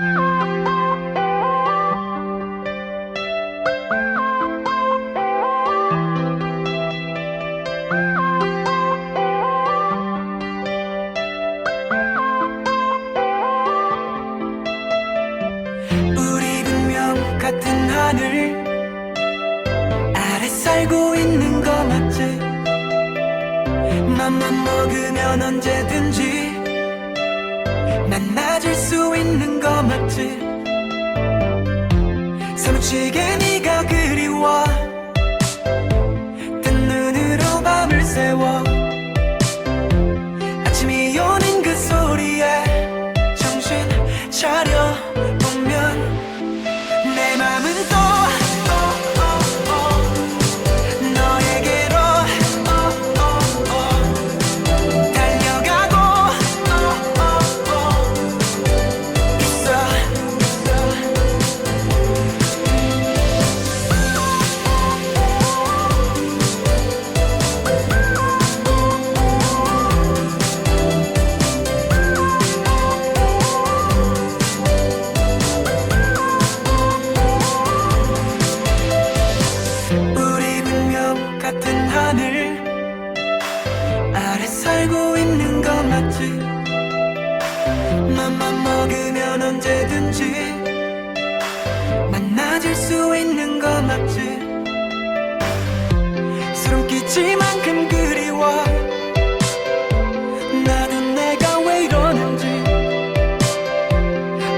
우리 분명 같은 하늘 아래 살고 있는 거 맞지? 맘만 먹으면 언제든지 만나줄 수 있는 거 맞지? 사무치게 네가 그리워 뜬 눈으로 밤을 새워 아침이 오는 그 소리에 정신 차려 보면 내 맘은 또 너에게로 달려가고 있어. 우리 분명 같은 하늘 아래 살고 있는 거 맞지? 맘만 먹으면 언제든지 만나줄 수 있는 거 맞지? 소름 끼칠 만큼 그리워 나도 내가 왜 이러는지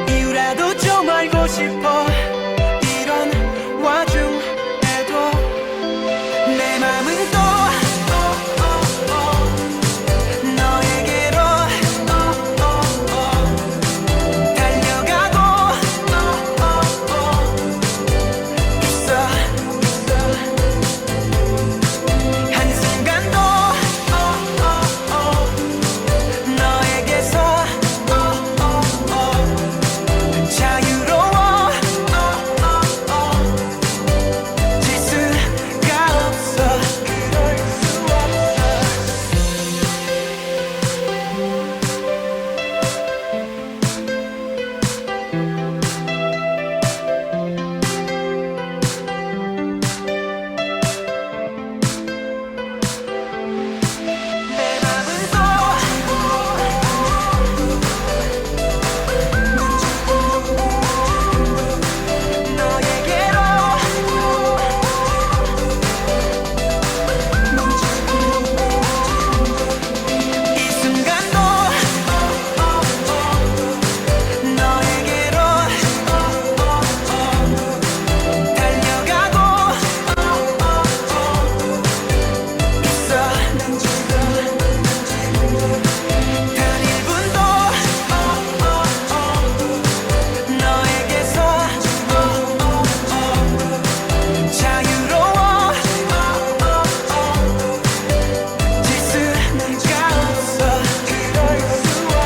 이유라도 좀 알고 싶어. 이런 와중에도 내 맘은 또 너에게로 달려가고 있어. 한순간도 너에게서 자유로워 질 수가 없어. 그럴 수 내 맘은 또 너에게로 이 순간도 너에게로 달려가고 있어. 단 1분도 너에게서 자유로워 질 수가 없어. 그럴 수 없어.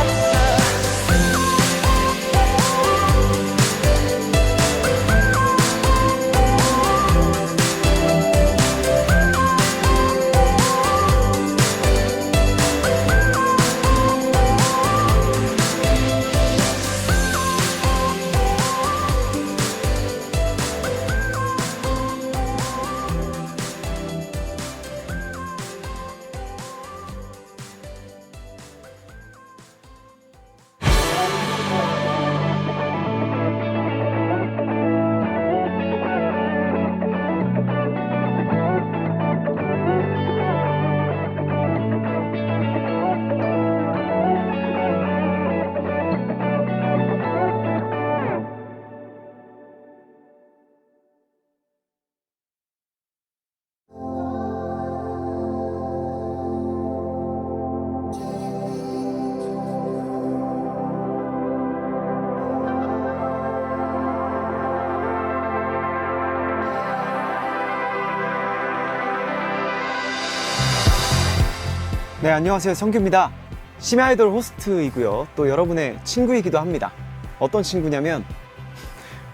네, 안녕하세요. 성규입니다. 심야 아이돌 호스트이고요. 또 여러분의 친구이기도 합니다. 어떤 친구냐면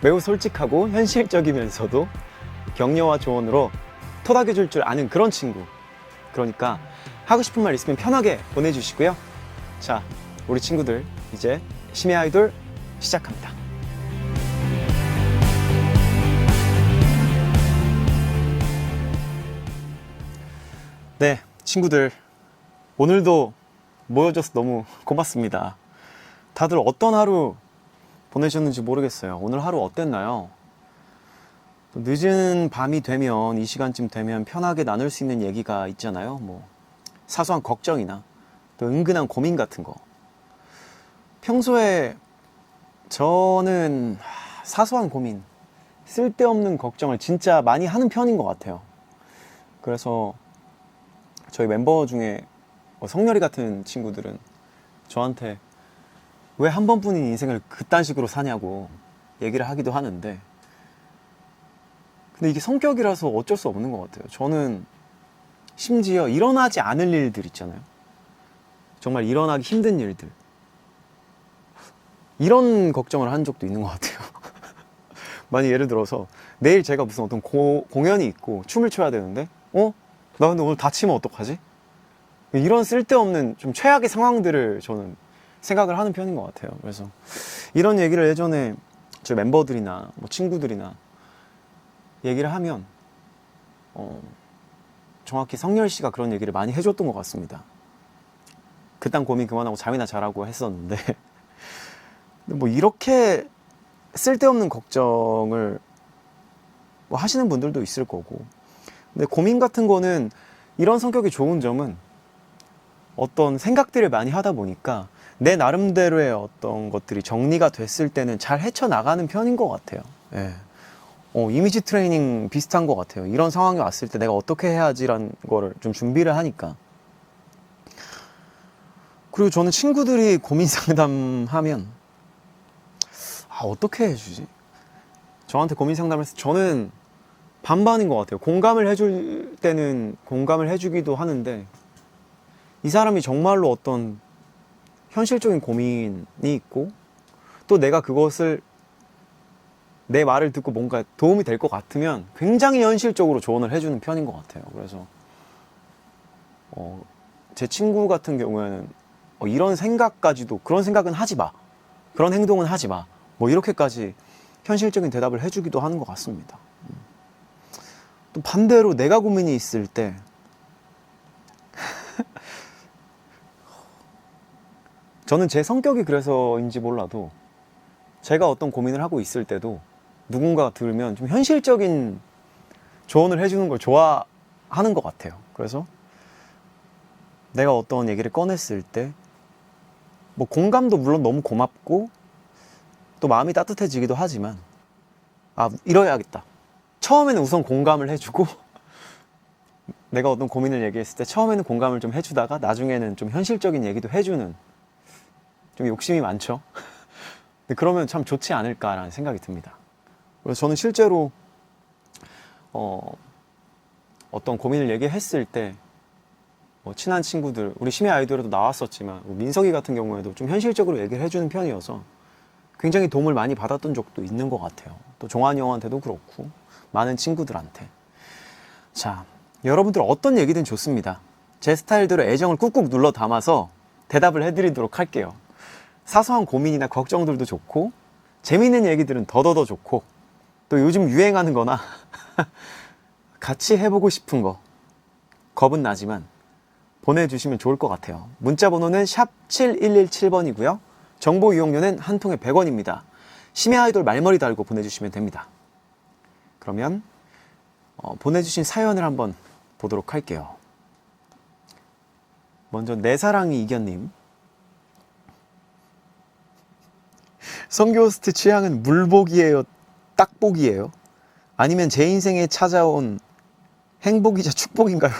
매우 솔직하고 현실적이면서도 격려와 조언으로 토닥여줄 줄 아는 그런 친구. 그러니까 하고 싶은 말 있으면 편하게 보내주시고요. 자, 우리 친구들 이제 심야 아이돌 시작합니다. 네, 친구들. 오늘도 모여줘서 너무 고맙습니다. 다들 어떤 하루 보내셨는지 모르겠어요. 오늘 하루 어땠나요? 또 늦은 밤이 되면, 이 시간쯤 되면 편하게 나눌 수 있는 얘기가 있잖아요. 뭐 사소한 걱정이나 또 은근한 고민 같은 거. 평소에 저는 사소한 고민, 쓸데없는 걱정을 진짜 많이 하는 편인 것 같아요. 그래서 저희 멤버 중에 성렬이 같은 친구들은 저한테 왜 한 번뿐인 인생을 그딴 식으로 사냐고 얘기를 하기도 하는데, 근데 이게 성격이라서 어쩔 수 없는 것 같아요. 저는 심지어 일어나지 않을 일들 있잖아요. 정말 일어나기 힘든 일들, 이런 걱정을 한 적도 있는 것 같아요. 만약 예를 들어서 내일 제가 무슨 어떤 공연이 있고 춤을 춰야 되는데 나 근데 오늘 다치면 어떡하지? 이런 쓸데없는 좀 최악의 상황들을 저는 생각을 하는 편인 것 같아요. 그래서 이런 얘기를 예전에 저희 멤버들이나 뭐 친구들이나 얘기를 하면 정확히 성렬 씨가 그런 얘기를 많이 해줬던 것 같습니다. 그딴 고민 그만하고 잠이나 자라고 했었는데 근데 뭐 이렇게 쓸데없는 걱정을 뭐 하시는 분들도 있을 거고, 근데 고민 같은 거는 이런 성격이 좋은 점은 어떤 생각들을 많이 하다 보니까 내 나름대로의 어떤 것들이 정리가 됐을 때는 잘 헤쳐나가는 편인 것 같아요. 예. 이미지 트레이닝 비슷한 것 같아요. 이런 상황이 왔을 때 내가 어떻게 해야지라는 거를 좀 준비를 하니까. 그리고 저는 친구들이 고민 상담하면 어떻게 해주지? 저한테 고민 상담을 해서 저는 반반인 것 같아요. 공감을 해줄 때는 공감을 해주기도 하는데, 이 사람이 정말로 어떤 현실적인 고민이 있고 또 내가 그것을 내 말을 듣고 뭔가 도움이 될 것 같으면 굉장히 현실적으로 조언을 해주는 편인 것 같아요. 그래서 제 친구 같은 경우에는 이런 생각까지도, 그런 생각은 하지 마, 그런 행동은 하지 마, 뭐 이렇게까지 현실적인 대답을 해주기도 하는 것 같습니다. 또 반대로 내가 고민이 있을 때 저는 제 성격이 그래서인지 몰라도 제가 어떤 고민을 하고 있을 때도 누군가가 들으면 좀 현실적인 조언을 해주는 걸 좋아하는 것 같아요. 그래서 내가 어떤 얘기를 꺼냈을 때 뭐 공감도 물론 너무 고맙고 또 마음이 따뜻해지기도 하지만 이래야겠다, 처음에는 우선 공감을 해주고 내가 어떤 고민을 얘기했을 때 처음에는 공감을 좀 해주다가 나중에는 좀 현실적인 얘기도 해주는, 좀 욕심이 많죠. 근데 그러면 참 좋지 않을까라는 생각이 듭니다. 그래서 저는 실제로 어떤 고민을 얘기했을 때 친한 친구들, 우리 심야 아이돌에도 나왔었지만 민석이 같은 경우에도 좀 현실적으로 얘기를 해주는 편이어서 굉장히 도움을 많이 받았던 적도 있는 것 같아요. 또 종환이 형한테도 그렇고 많은 친구들한테. 자, 여러분들 어떤 얘기든 좋습니다. 제 스타일대로 애정을 꾹꾹 눌러 담아서 대답을 해드리도록 할게요. 사소한 고민이나 걱정들도 좋고 재미있는 얘기들은 더더더 좋고 또 요즘 유행하는 거나 같이 해보고 싶은 거 겁은 나지만 보내주시면 좋을 것 같아요. 문자 번호는 샵 7117번이고요. 정보 이용료는 한 통에 100원입니다. 심야 아이돌 말머리 달고 보내주시면 됩니다. 그러면 보내주신 사연을 한번 보도록 할게요. 먼저 내 사랑이 이견님. 성교호스트 취향은 물복이에요, 딱복이에요? 아니면 제 인생에 찾아온 행복이자 축복인가요?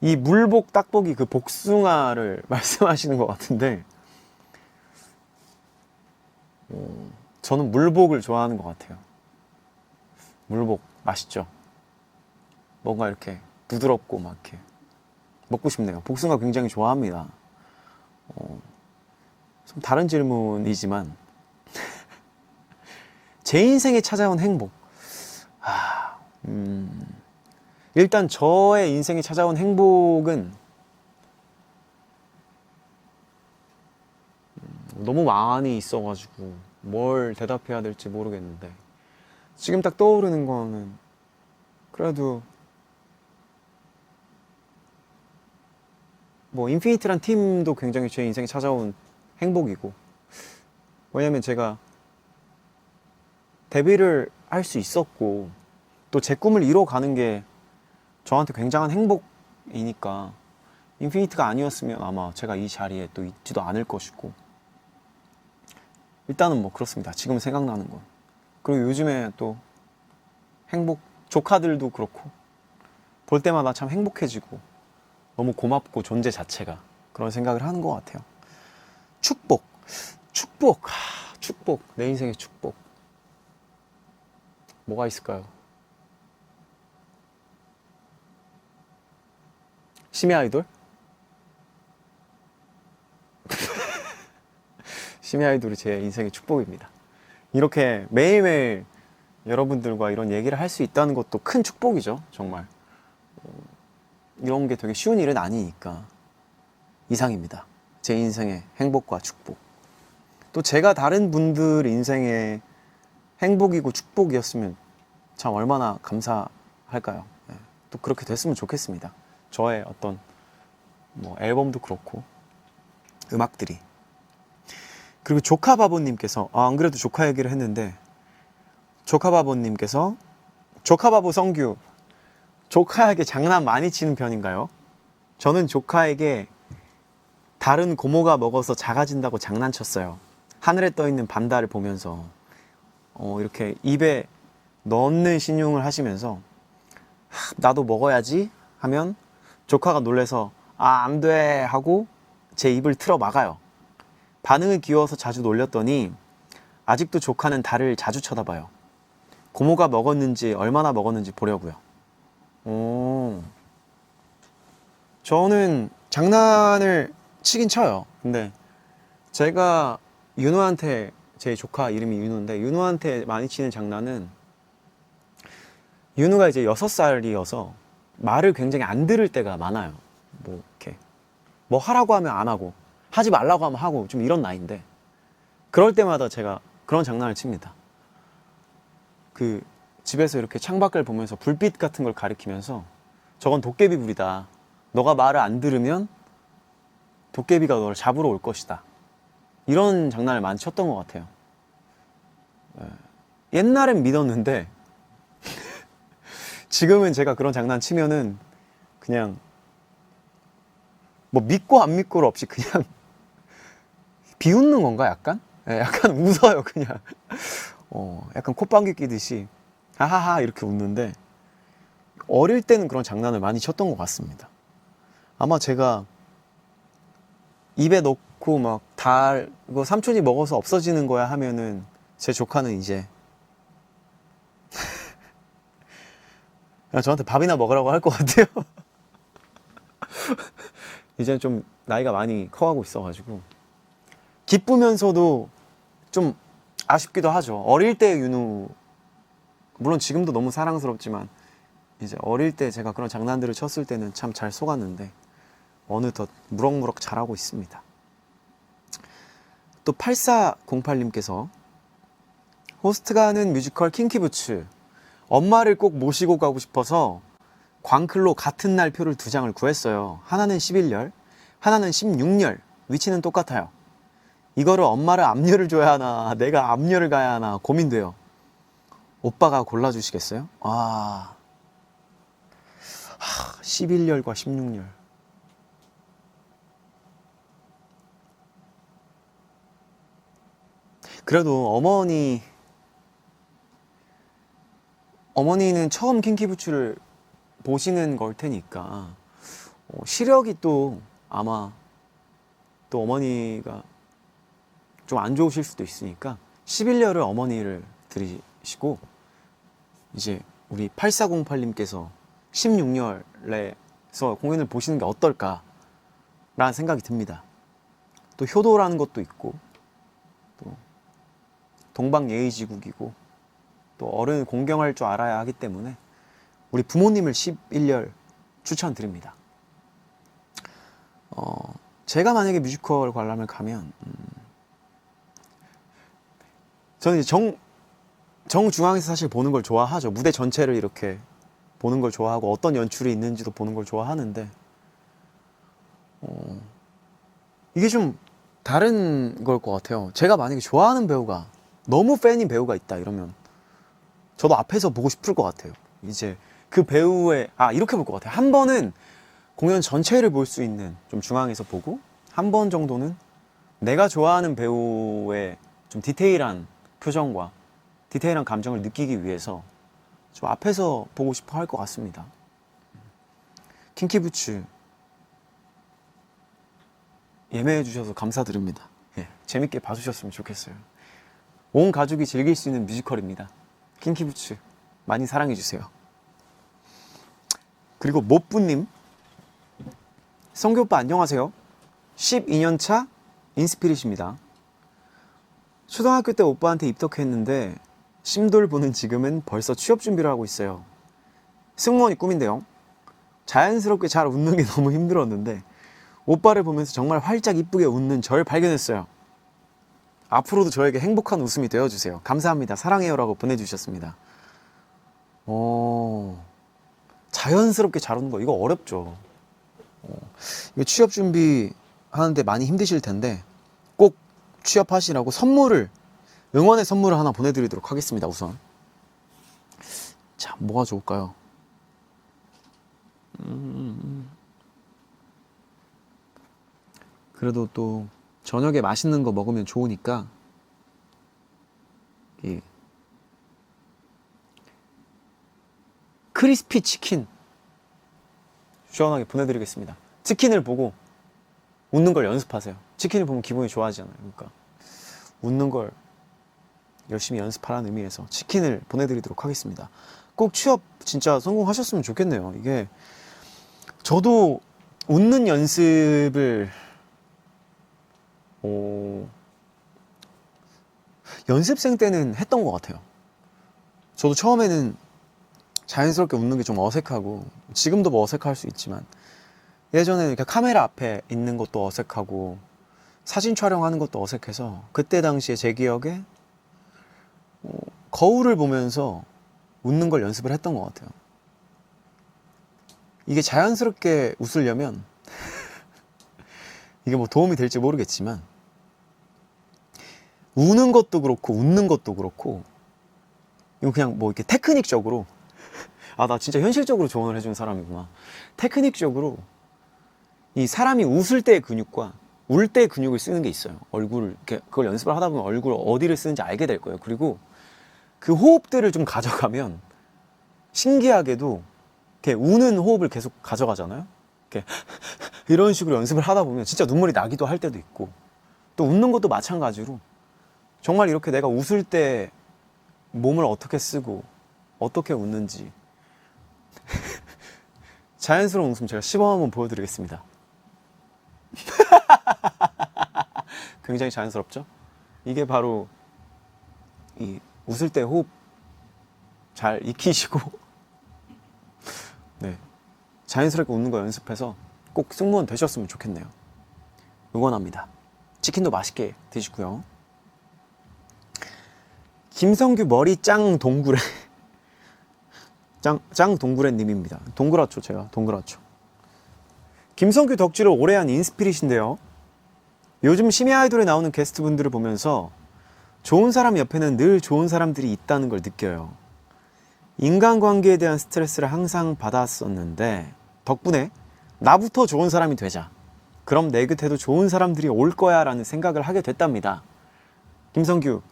이 물복, 딱복이 그 복숭아를 말씀하시는 것 같은데 저는 물복을 좋아하는 것 같아요. 물복 맛있죠? 뭔가 이렇게 부드럽고 막 이렇게 먹고 싶네요. 복숭아 굉장히 좋아합니다. 좀 다른 질문이지만 제 인생에 찾아온 행복. 일단 저의 인생에 찾아온 행복은 너무 많이 있어가지고 뭘 대답해야 될지 모르겠는데 지금 딱 떠오르는 거는 그래도 뭐 인피니트란 팀도 굉장히 제 인생에 찾아온 행복이고, 왜냐면 제가 데뷔를 할 수 있었고 또 제 꿈을 이뤄가는 게 저한테 굉장한 행복이니까 인피니트가 아니었으면 아마 제가 이 자리에 또 있지도 않을 것이고, 일단은 뭐 그렇습니다. 지금 생각나는 건. 그리고 요즘에 또 조카들도 그렇고 볼 때마다 참 행복해지고 너무 고맙고, 존재 자체가 그런 생각을 하는 것 같아요. 축복, 축복, 내 인생의 축복 뭐가 있을까요? 심야 아이돌? 심야 아이돌이 제 인생의 축복입니다. 이렇게 매일매일 여러분들과 이런 얘기를 할 수 있다는 것도 큰 축복이죠. 정말 이런 게 되게 쉬운 일은 아니니까 이상입니다. 제 인생의 행복과 축복. 또 제가 다른 분들 인생의 행복이고 축복이었으면 참 얼마나 감사할까요? 네. 또 그렇게 됐으면 좋겠습니다. 저의 어떤 뭐 앨범도 그렇고 음악들이. 그리고 조카바보님께서, 안 그래도 조카 얘기를 했는데, 조카바보님께서, 조카바보 성규, 조카에게 장난 많이 치는 편인가요? 저는 조카에게 다른 고모가 먹어서 작아진다고 장난쳤어요. 하늘에 떠있는 반달을 보면서 이렇게 입에 넣는 신용을 하시면서 나도 먹어야지 하면 조카가 놀래서 안 돼 하고 제 입을 틀어 막아요. 반응이 귀여워서 자주 놀렸더니 아직도 조카는 달을 자주 쳐다봐요. 고모가 먹었는지 얼마나 먹었는지 보려고요. 저는 장난을 치긴 쳐요. 근데 제가 윤호한테, 제 조카 이름이 윤호인데 윤호한테 많이 치는 장난은, 윤호가 이제 6살이어서 말을 굉장히 안 들을 때가 많아요. 뭐 이렇게 뭐 하라고 하면 안 하고 하지 말라고 하면 하고 좀 이런 나이인데, 그럴 때마다 제가 그런 장난을 칩니다. 그 집에서 이렇게 창밖을 보면서 불빛 같은 걸 가리키면서 저건 도깨비 불이다. 너가 말을 안 들으면 도깨비가 너를 잡으러 올 것이다. 이런 장난을 많이 쳤던 것 같아요. 옛날엔 믿었는데 지금은 제가 그런 장난 치면은 그냥 뭐 믿고 안 믿고를 없이 그냥 비웃는 건가 약간? 약간 웃어요 그냥. 약간 콧방귀 끼듯이 하하하 이렇게 웃는데, 어릴 때는 그런 장난을 많이 쳤던 것 같습니다. 아마 제가 입에 넣고 막 이거 삼촌이 먹어서 없어지는 거야 하면은 제 조카는 이제 그냥 저한테 밥이나 먹으라고 할 것 같아요. 이제는 좀 나이가 많이 커가고 있어가지고 기쁘면서도 좀 아쉽기도 하죠. 어릴 때 윤우, 물론 지금도 너무 사랑스럽지만 이제 어릴 때 제가 그런 장난들을 쳤을 때는 참 잘 속았는데 어느덧 무럭무럭 자라고 있습니다. 또 8408님께서 호스트가 하는 뮤지컬 킹키부츠, 엄마를 꼭 모시고 가고 싶어서 광클로 같은 날 표를 2장을 구했어요. 하나는 11열, 하나는 16열. 위치는 똑같아요. 이거를 엄마를 압류를 줘야 하나 내가 압류를 가야 하나 고민돼요. 오빠가 골라주시겠어요? 11열과 16열. 그래도 어머니는 처음 킹키부츠를 보시는 걸 테니까 시력이 또 아마 또 어머니가 좀 안 좋으실 수도 있으니까 11열을 어머니를 들이시고 이제 우리 8408님께서 16열에서 공연을 보시는 게 어떨까라는 생각이 듭니다. 또 효도라는 것도 있고 또 동방예의지국이고 또 어른 공경할 줄 알아야 하기 때문에 우리 부모님을 11열 추천드립니다. 제가 만약에 뮤지컬 관람을 가면 저는 이제 정중앙에서 사실 보는 걸 좋아하죠. 무대 전체를 이렇게 보는 걸 좋아하고 어떤 연출이 있는지도 보는 걸 좋아하는데 이게 좀 다른 걸 것 같아요. 제가 만약에 좋아하는 배우가 너무 팬인 배우가 있다 이러면 저도 앞에서 보고 싶을 것 같아요. 이제 그 배우의 이렇게 볼 것 같아요. 한 번은 공연 전체를 볼 수 있는 좀 중앙에서 보고 한 번 정도는 내가 좋아하는 배우의 좀 디테일한 표정과 디테일한 감정을 느끼기 위해서 좀 앞에서 보고 싶어 할 것 같습니다. 킹키부츠 예매해 주셔서 감사드립니다. 예, 재밌게 봐주셨으면 좋겠어요. 온 가족이 즐길 수 있는 뮤지컬입니다. 킹키부츠 많이 사랑해 주세요. 그리고 못부님, 성규 오빠 안녕하세요. 12년차 인스피릿입니다. 초등학교 때 오빠한테 입덕했는데 심돌 보는 지금은 벌써 취업 준비를 하고 있어요. 승무원이 꿈인데요. 자연스럽게 잘 웃는 게 너무 힘들었는데 오빠를 보면서 정말 활짝 이쁘게 웃는 절 발견했어요. 앞으로도 저에게 행복한 웃음이 되어주세요. 감사합니다. 사랑해요 라고 보내주셨습니다. 자연스럽게 잘 웃는 거 이거 어렵죠. 이거 취업 준비하는데 많이 힘드실 텐데 꼭 취업하시라고 응원의 선물을 하나 보내드리도록 하겠습니다. 우선 자, 뭐가 좋을까요? 그래도 또 저녁에 맛있는 거 먹으면 좋으니까 이 크리스피 치킨 시원하게 보내드리겠습니다. 치킨을 보고 웃는 걸 연습하세요. 치킨을 보면 기분이 좋아지잖아요. 그러니까 웃는 걸 열심히 연습하라는 의미에서 치킨을 보내드리도록 하겠습니다. 꼭 취업 진짜 성공하셨으면 좋겠네요. 이게 저도 웃는 연습을 연습생 때는 했던 것 같아요. 저도 처음에는 자연스럽게 웃는 게 좀 어색하고 지금도 뭐 어색할 수 있지만 예전에는 이렇게 카메라 앞에 있는 것도 어색하고 사진 촬영하는 것도 어색해서 그때 당시에 제 기억에 거울을 보면서 웃는 걸 연습을 했던 것 같아요. 이게 자연스럽게 웃으려면 이게 뭐 도움이 될지 모르겠지만 우는 것도 그렇고 웃는 것도 그렇고 이거 그냥 뭐 이렇게 테크닉적으로 나 진짜 현실적으로 조언을 해준 사람이구나. 테크닉적으로 이 사람이 웃을 때의 근육과 울 때의 근육을 쓰는 게 있어요. 그걸 연습을 하다 보면 얼굴 어디를 쓰는지 알게 될 거예요. 그리고 그 호흡들을 좀 가져가면 신기하게도 이렇게 우는 호흡을 계속 가져가잖아요. 이렇게 이런 식으로 연습을 하다 보면 진짜 눈물이 나기도 할 때도 있고 또 웃는 것도 마찬가지로 정말 이렇게 내가 웃을 때 몸을 어떻게 쓰고 어떻게 웃는지 자연스러운 웃음 제가 시범 한번 보여드리겠습니다. 굉장히 자연스럽죠? 이게 바로 이 웃을 때 호흡 잘 익히시고 네, 자연스럽게 웃는 거 연습해서 꼭 승무원 되셨으면 좋겠네요. 응원합니다. 치킨도 맛있게 드시고요. 김성규 머리 짱 동그래 짱 동그래 님입니다. 동그랗죠. 제가 동그랗죠. 김성규 덕질을 오래 한 인스피릿인데요. 요즘 심야 아이돌에 나오는 게스트분들을 보면서 좋은 사람 옆에는 늘 좋은 사람들이 있다는 걸 느껴요. 인간관계에 대한 스트레스를 항상 받았었는데 덕분에 나부터 좋은 사람이 되자. 그럼 내 곁에도 좋은 사람들이 올 거야 라는 생각을 하게 됐답니다. 김성규,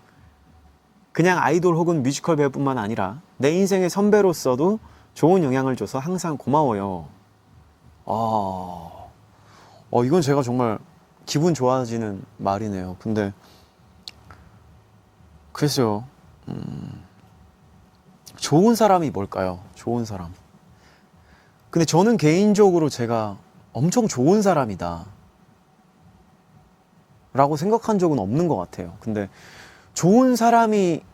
그냥 아이돌 혹은 뮤지컬 배우뿐만 아니라 내 인생의 선배로서도 좋은 영향을 줘서 항상 고마워요. 이건 제가 정말 기분 좋아지는 말이네요. 근데 글쎄요. 좋은 사람이 뭘까요? 좋은 사람. 근데 저는 개인적으로 제가 엄청 좋은 사람이다 라고 생각한 적은 없는 것 같아요. 근데 좋은 사람이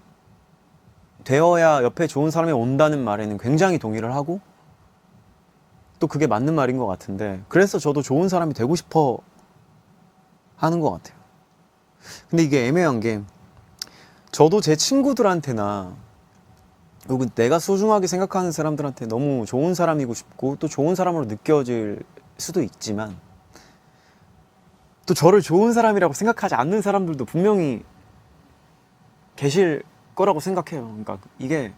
되어야 옆에 좋은 사람이 온다는 말에는 굉장히 동의를 하고 또 그게 맞는 말인 것 같은데 그래서 저도 좋은 사람이 되고 싶어 하는 것 같아요. 근데 이게 애매한 게 저도 제 친구들한테나 혹은 내가 소중하게 생각하는 사람들한테 너무 좋은 사람이고 싶고 또 좋은 사람으로 느껴질 수도 있지만 또 저를 좋은 사람이라고 생각하지 않는 사람들도 분명히 계실 거라고 생각해요. 그러니까 이게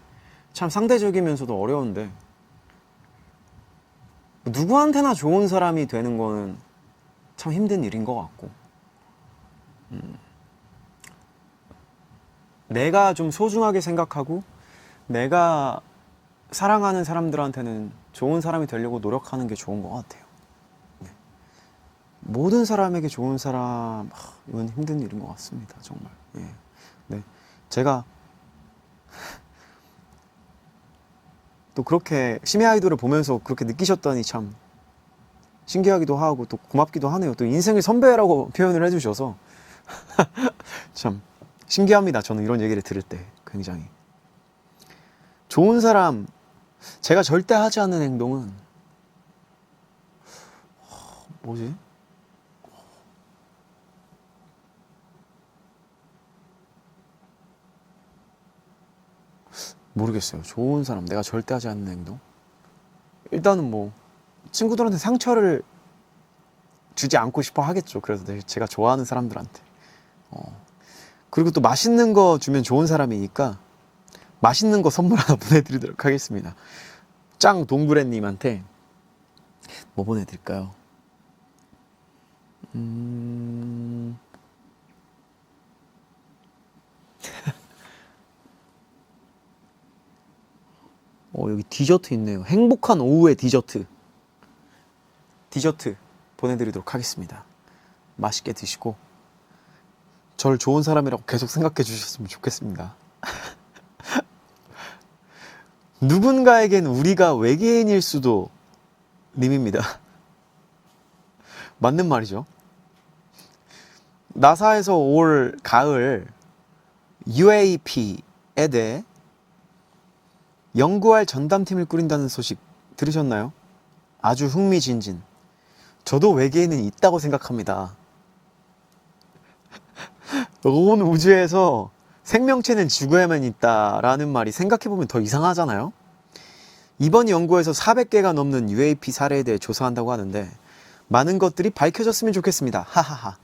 참 상대적이면서도 어려운데 누구한테나 좋은 사람이 되는 거는 참 힘든 일인 것 같고 내가 좀 소중하게 생각하고 내가 사랑하는 사람들한테는 좋은 사람이 되려고 노력하는 게 좋은 것 같아요. 네. 모든 사람에게 좋은 사람 이건 힘든 일인 것 같습니다. 정말. 예. 네. 제가 또 그렇게 심야 아이돌을 보면서 그렇게 느끼셨다니 참 신기하기도 하고 또 고맙기도 하네요. 또 인생의 선배라고 표현을 해주셔서 참 신기합니다. 저는 이런 얘기를 들을 때 굉장히 좋은 사람 제가 절대 하지 않는 행동은 뭐지? 모르겠어요. 좋은 사람 내가 절대 하지 않는 행동 일단은 뭐 친구들한테 상처를 주지 않고 싶어 하겠죠. 그래서 제가 좋아하는 사람들한테 그리고 또 맛있는 거 주면 좋은 사람이니까 맛있는 거 선물 하나 보내드리도록 하겠습니다. 짱 동그레님한테 뭐 보내드릴까요? 여기 디저트 있네요. 행복한 오후의 디저트 보내드리도록 하겠습니다. 맛있게 드시고 저를 좋은 사람이라고 계속 생각해 주셨으면 좋겠습니다. 누군가에겐 우리가 외계인일 수도 님입니다. 맞는 말이죠. 나사에서 올 가을 UAP에 대해 연구할 전담팀을 꾸린다는 소식 들으셨나요? 아주 흥미진진. 저도 외계인은 있다고 생각합니다. 온 우주에서 생명체는 지구에만 있다라는 말이 생각해보면 더 이상하잖아요? 이번 연구에서 400개가 넘는 UAP 사례에 대해 조사한다고 하는데 많은 것들이 밝혀졌으면 좋겠습니다. 하하하.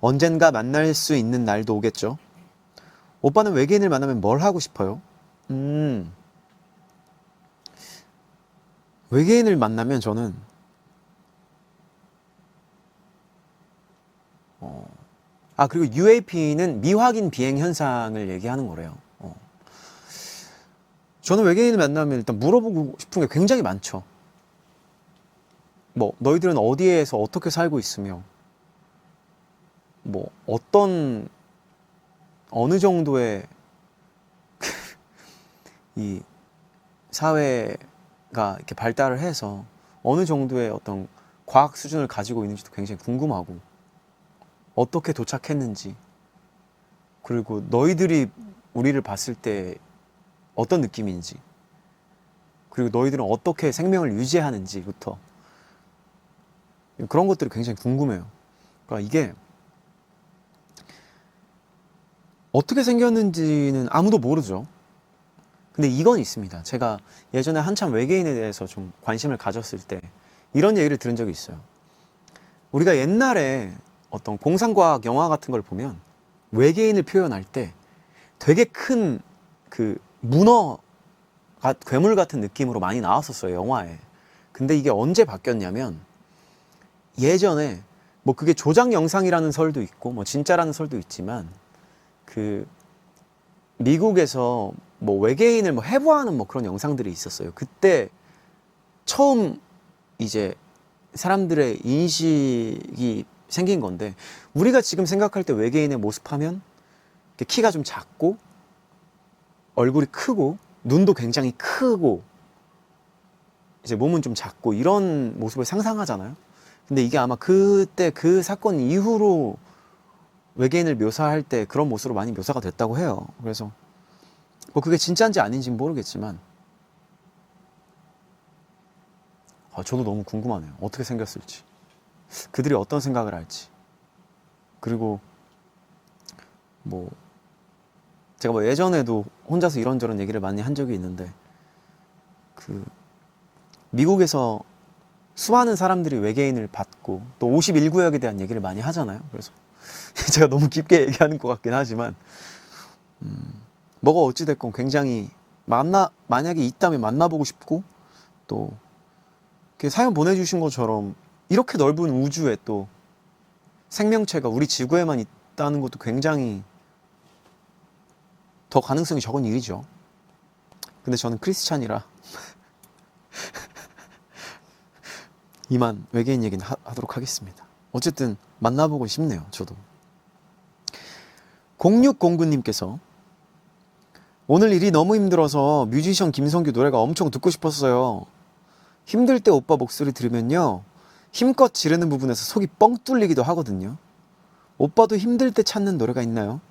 언젠가 만날 수 있는 날도 오겠죠? 오빠는 외계인을 만나면 뭘 하고 싶어요? 외계인을 만나면 저는 그리고 UAP는 미확인 비행 현상을 얘기하는 거래요. 저는 외계인을 만나면 일단 물어보고 싶은 게 굉장히 많죠. 뭐 너희들은 어디에서 어떻게 살고 있으며 뭐 어느 정도의 이 사회가 이렇게 발달을 해서 어느 정도의 어떤 과학 수준을 가지고 있는지도 굉장히 궁금하고 어떻게 도착했는지 그리고 너희들이 우리를 봤을 때 어떤 느낌인지 그리고 너희들은 어떻게 생명을 유지하는지부터 그런 것들이 굉장히 궁금해요. 그러니까 이게 어떻게 생겼는지는 아무도 모르죠. 근데 이건 있습니다. 제가 예전에 한참 외계인에 대해서 좀 관심을 가졌을 때 이런 얘기를 들은 적이 있어요. 우리가 옛날에 어떤 공상과학 영화 같은 걸 보면 외계인을 표현할 때 되게 큰 그 문어, 괴물 같은 느낌으로 많이 나왔었어요, 영화에. 근데 이게 언제 바뀌었냐면 예전에 뭐 그게 조작 영상이라는 설도 있고 뭐 진짜라는 설도 있지만 그 미국에서 뭐 외계인을 뭐 해부하는 뭐 그런 영상들이 있었어요. 그때 처음 이제 사람들의 인식이 생긴 건데 우리가 지금 생각할 때 외계인의 모습하면 키가 좀 작고 얼굴이 크고 눈도 굉장히 크고 이제 몸은 좀 작고 이런 모습을 상상하잖아요. 근데 이게 아마 그때 그 사건 이후로 외계인을 묘사할 때 그런 모습으로 많이 묘사가 됐다고 해요. 그래서 뭐 그게 진짜인지 아닌지는 모르겠지만 저도 너무 궁금하네요. 어떻게 생겼을지 그들이 어떤 생각을 할지 그리고 뭐 제가 뭐 예전에도 혼자서 이런저런 얘기를 많이 한 적이 있는데 그 미국에서 수많은 사람들이 외계인을 봤고 또 51구역에 대한 얘기를 많이 하잖아요. 그래서 제가 너무 깊게 얘기하는 것 같긴 하지만 뭐가 어찌됐건 굉장히 만약에 있다면 만나보고 싶고 또 이렇게 사연 보내주신 것처럼 이렇게 넓은 우주에 또 생명체가 우리 지구에만 있다는 것도 굉장히 더 가능성이 적은 일이죠. 근데 저는 크리스찬이라 이만 외계인 얘기는 하도록 하겠습니다. 어쨌든 만나보고 싶네요. 저도. 0609님께서 오늘 일이 너무 힘들어서 뮤지션 김성규 노래가 엄청 듣고 싶었어요. 힘들 때 오빠 목소리 들으면요 힘껏 지르는 부분에서 속이 뻥 뚫리기도 하거든요. 오빠도 힘들 때 찾는 노래가 있나요?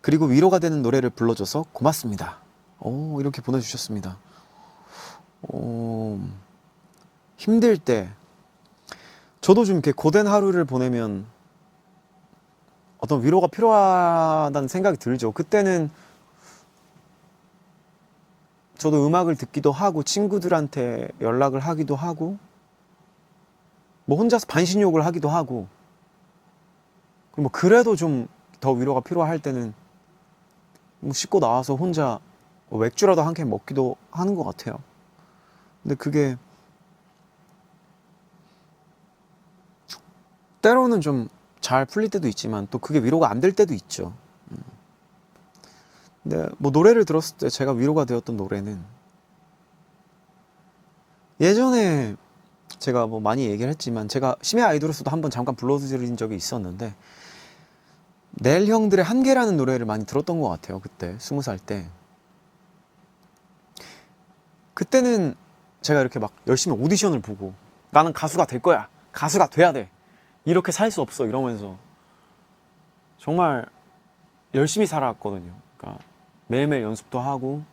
그리고 위로가 되는 노래를 불러줘서 고맙습니다. 오, 이렇게 보내주셨습니다. 힘들 때 저도 좀 이렇게 고된 하루를 보내면 어떤 위로가 필요하다는 생각이 들죠. 그때는 저도 음악을 듣기도 하고 친구들한테 연락을 하기도 하고 뭐 혼자서 반신욕을 하기도 하고 뭐 그래도 좀 더 위로가 필요할 때는 뭐 씻고 나와서 혼자 뭐 맥주라도 한 캔 먹기도 하는 것 같아요. 근데 그게 때로는 좀 잘 풀릴 때도 있지만 또 그게 위로가 안 될 때도 있죠. 근데 뭐 노래를 들었을 때 제가 위로가 되었던 노래는 예전에 제가 뭐 많이 얘기를 했지만 제가 심야 아이돌에서도 한번 잠깐 불러드린 적이 있었는데 넬 형들의 한계라는 노래를 많이 들었던 것 같아요. 그때 20살 때. 그때는 제가 이렇게 막 열심히 오디션을 보고 나는 가수가 될 거야. 가수가 돼야 돼. 이렇게 살 수 없어. 이러면서 정말 열심히 살아왔거든요. 그러니까 매일매일 연습도 하고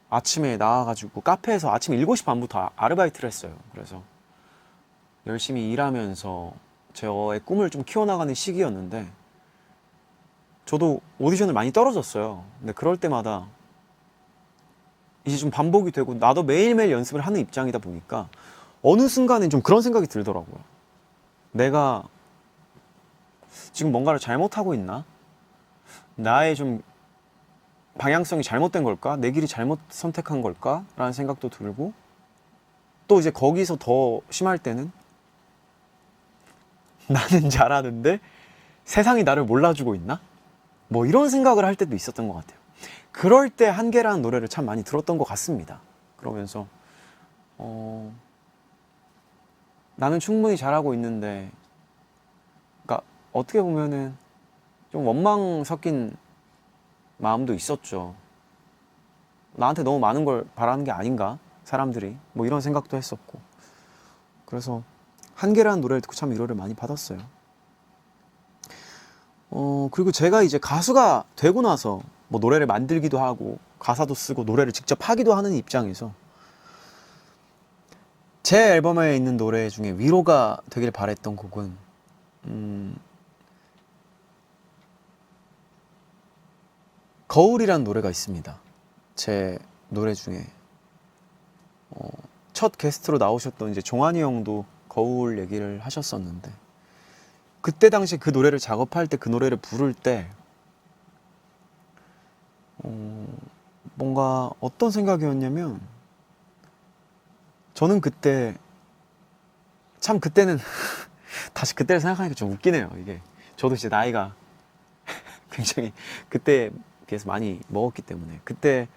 아침에 나와가지고 카페에서 아침 7시 반부터 아르바이트를 했어요. 그래서 열심히 일하면서 저의 꿈을 좀 키워나가는 시기였는데 저도 오디션을 많이 떨어졌어요. 근데 그럴 때마다 이제 좀 반복이 되고 나도 매일매일 연습을 하는 입장이다 보니까 어느 순간엔 좀 그런 생각이 들더라고요. 내가 지금 뭔가를 잘못하고 있나? 나의 좀 방향성이 잘못된 걸까? 내 길이 잘못 선택한 걸까? 라는 생각도 들고 또 이제 거기서 더 심할 때는 나는 잘하는데 세상이 나를 몰라주고 있나? 뭐 이런 생각을 할 때도 있었던 것 같아요. 그럴 때 한계라는 노래를 참 많이 들었던 것 같습니다. 그러면서 나는 충분히 잘하고 있는데 그러니까 어떻게 보면은 좀 원망 섞인 마음도 있었죠. 나한테 너무 많은 걸 바라는 게 아닌가? 사람들이 뭐 이런 생각도 했었고 그래서 한계라는 노래를 듣고 참 위로를 많이 받았어요. 그리고 제가 이제 가수가 되고 나서 뭐 노래를 만들기도 하고 가사도 쓰고 노래를 직접 하기도 하는 입장에서 제 앨범에 있는 노래 중에 위로가 되길 바랬던 곡은 거울이라는 노래가 있습니다. 제 노래 중에 첫 게스트로 나오셨던 이제 종환이 형도 거울 얘기를 하셨었는데 그때 당시 그 노래를 작업할 때 그 노래를 부를 때 뭔가 어떤 생각이었냐면 저는 그때 참 그때는 다시 그때를 생각하니까 좀 웃기네요. 이게 저도 이제 나이가 굉장히 그때에 비해서 많이 먹었기 때문에 그때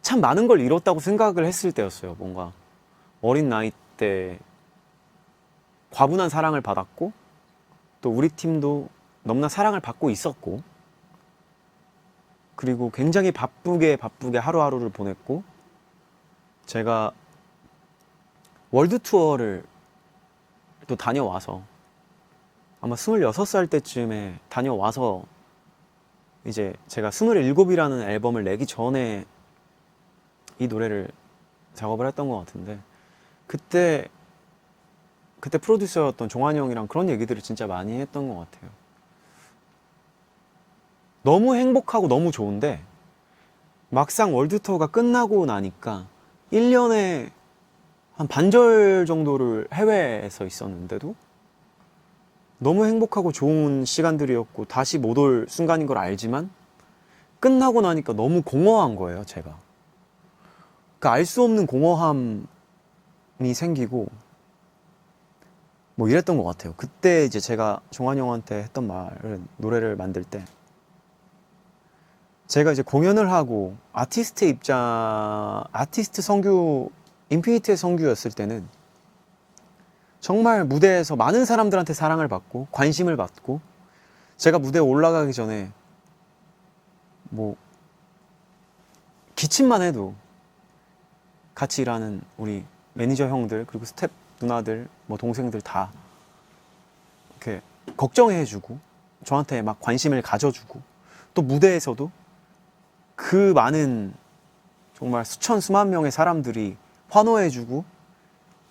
참 많은 걸 잃었다고 생각을 했을 때였어요. 뭔가 어린 나이 때 과분한 사랑을 받았고 또 우리 팀도 너무나 사랑을 받고 있었고 그리고 굉장히 바쁘게 하루하루를 보냈고 제가 월드 투어를 또 다녀와서 아마 26살 때쯤에 다녀와서 이제 제가 27이라는 앨범을 내기 전에 이 노래를 작업을 했던 것 같은데 그때 프로듀서였던 종환이 형이랑 그런 얘기들을 진짜 많이 했던 것 같아요. 너무 행복하고 너무 좋은데 막상 월드 투어가 끝나고 나니까 1년에 한 반절 정도를 해외에서 있었는데도 너무 행복하고 좋은 시간들이었고 다시 못 올 순간인 걸 알지만 끝나고 나니까 너무 공허한 거예요, 제가. 그 알 수 없는 공허함이 생기고 뭐 이랬던 것 같아요. 그때 이제 제가 종환이 형한테 했던 말은, 노래를 만들 때 제가 이제 공연을 하고 아티스트 성규, 인피니트의 성규였을 때는 정말 무대에서 많은 사람들한테 사랑을 받고 관심을 받고, 제가 무대에 올라가기 전에 뭐 기침만 해도 같이 일하는 우리 매니저 형들, 그리고 스텝 누나들, 뭐 동생들 다 이렇게 걱정해주고 저한테 막 관심을 가져주고, 또 무대에서도 그 많은 정말 수천 수만 명의 사람들이 환호해주고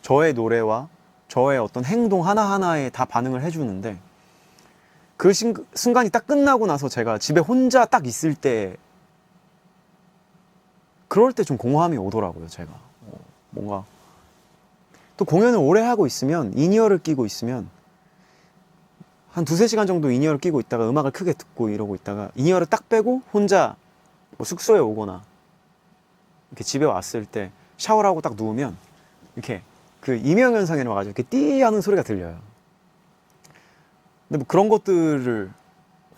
저의 노래와 저의 어떤 행동 하나하나에 다 반응을 해주는데, 그 순간이 딱 끝나고 나서 제가 집에 혼자 딱 있을 때, 그럴 때 좀 공허함이 오더라고요, 제가. 뭔가 또 공연을 오래 하고 있으면, 인이어를 끼고 있으면 한 2-3시간 정도 인이어를 끼고 있다가 음악을 크게 듣고 이러고 있다가 인이어를 딱 빼고 혼자 뭐 숙소에 오거나 이렇게 집에 왔을 때 샤워를 하고 딱 누우면 이렇게 그 이명현상에 와가지고 이렇게 띠 하는 소리가 들려요. 근데 뭐 그런 것들을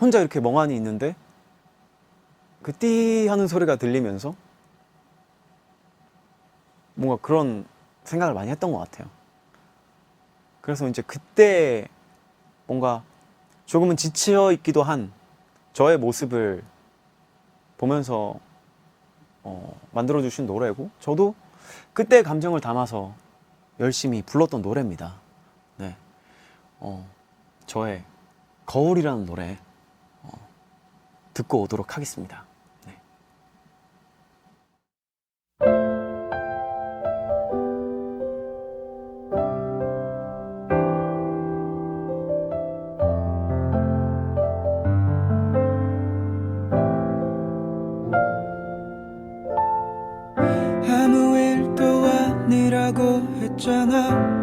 혼자 이렇게 멍하니 있는데 그 띠 하는 소리가 들리면서 뭔가 그런 생각을 많이 했던 것 같아요. 그래서 이제 그때 뭔가 조금은 지쳐 있기도 한 저의 모습을 보면서 만들어주신 노래고, 저도 그때 감정을 담아서 열심히 불렀던 노래입니다. 네, 저의 거울이라는 노래 듣고 오도록 하겠습니다. 네. 아무 일도 아니라고 했잖아.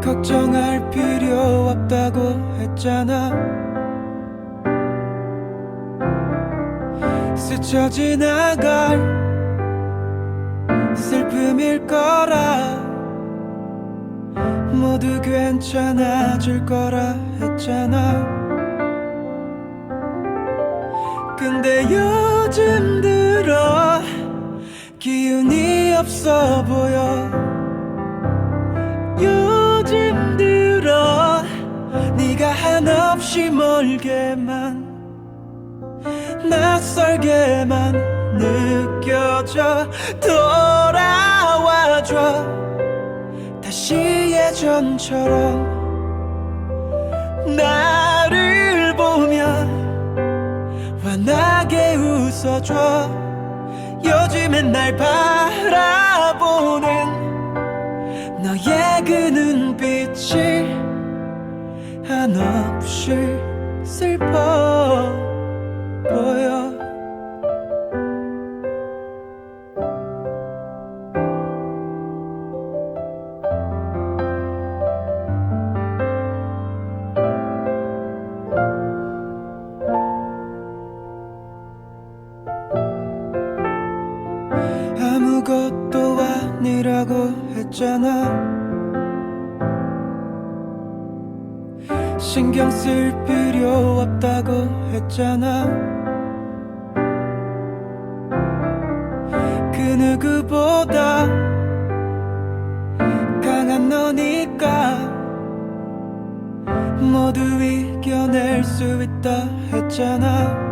걱정할 필요 없다고 했잖아. 스쳐 지나갈 슬픔일 거라, 모두 괜찮아질 거라 했잖아. 근데 요즘 들어 기운이 없어 보여. 요즘 들어 네가 한없이 멀게만 낯설게만 느껴져. 돌아와줘 다시 예전처럼. 나를 보며 환하게 웃어줘. 요즘엔 날 바라보는 너의 그 눈빛이 한없이 슬퍼 보여. 아무것도 아니라고 했잖아. 신경 쓸 필요 없다고 했잖아. 그 누구보다 강한 너니까 모두 이겨낼 수 있다 했잖아.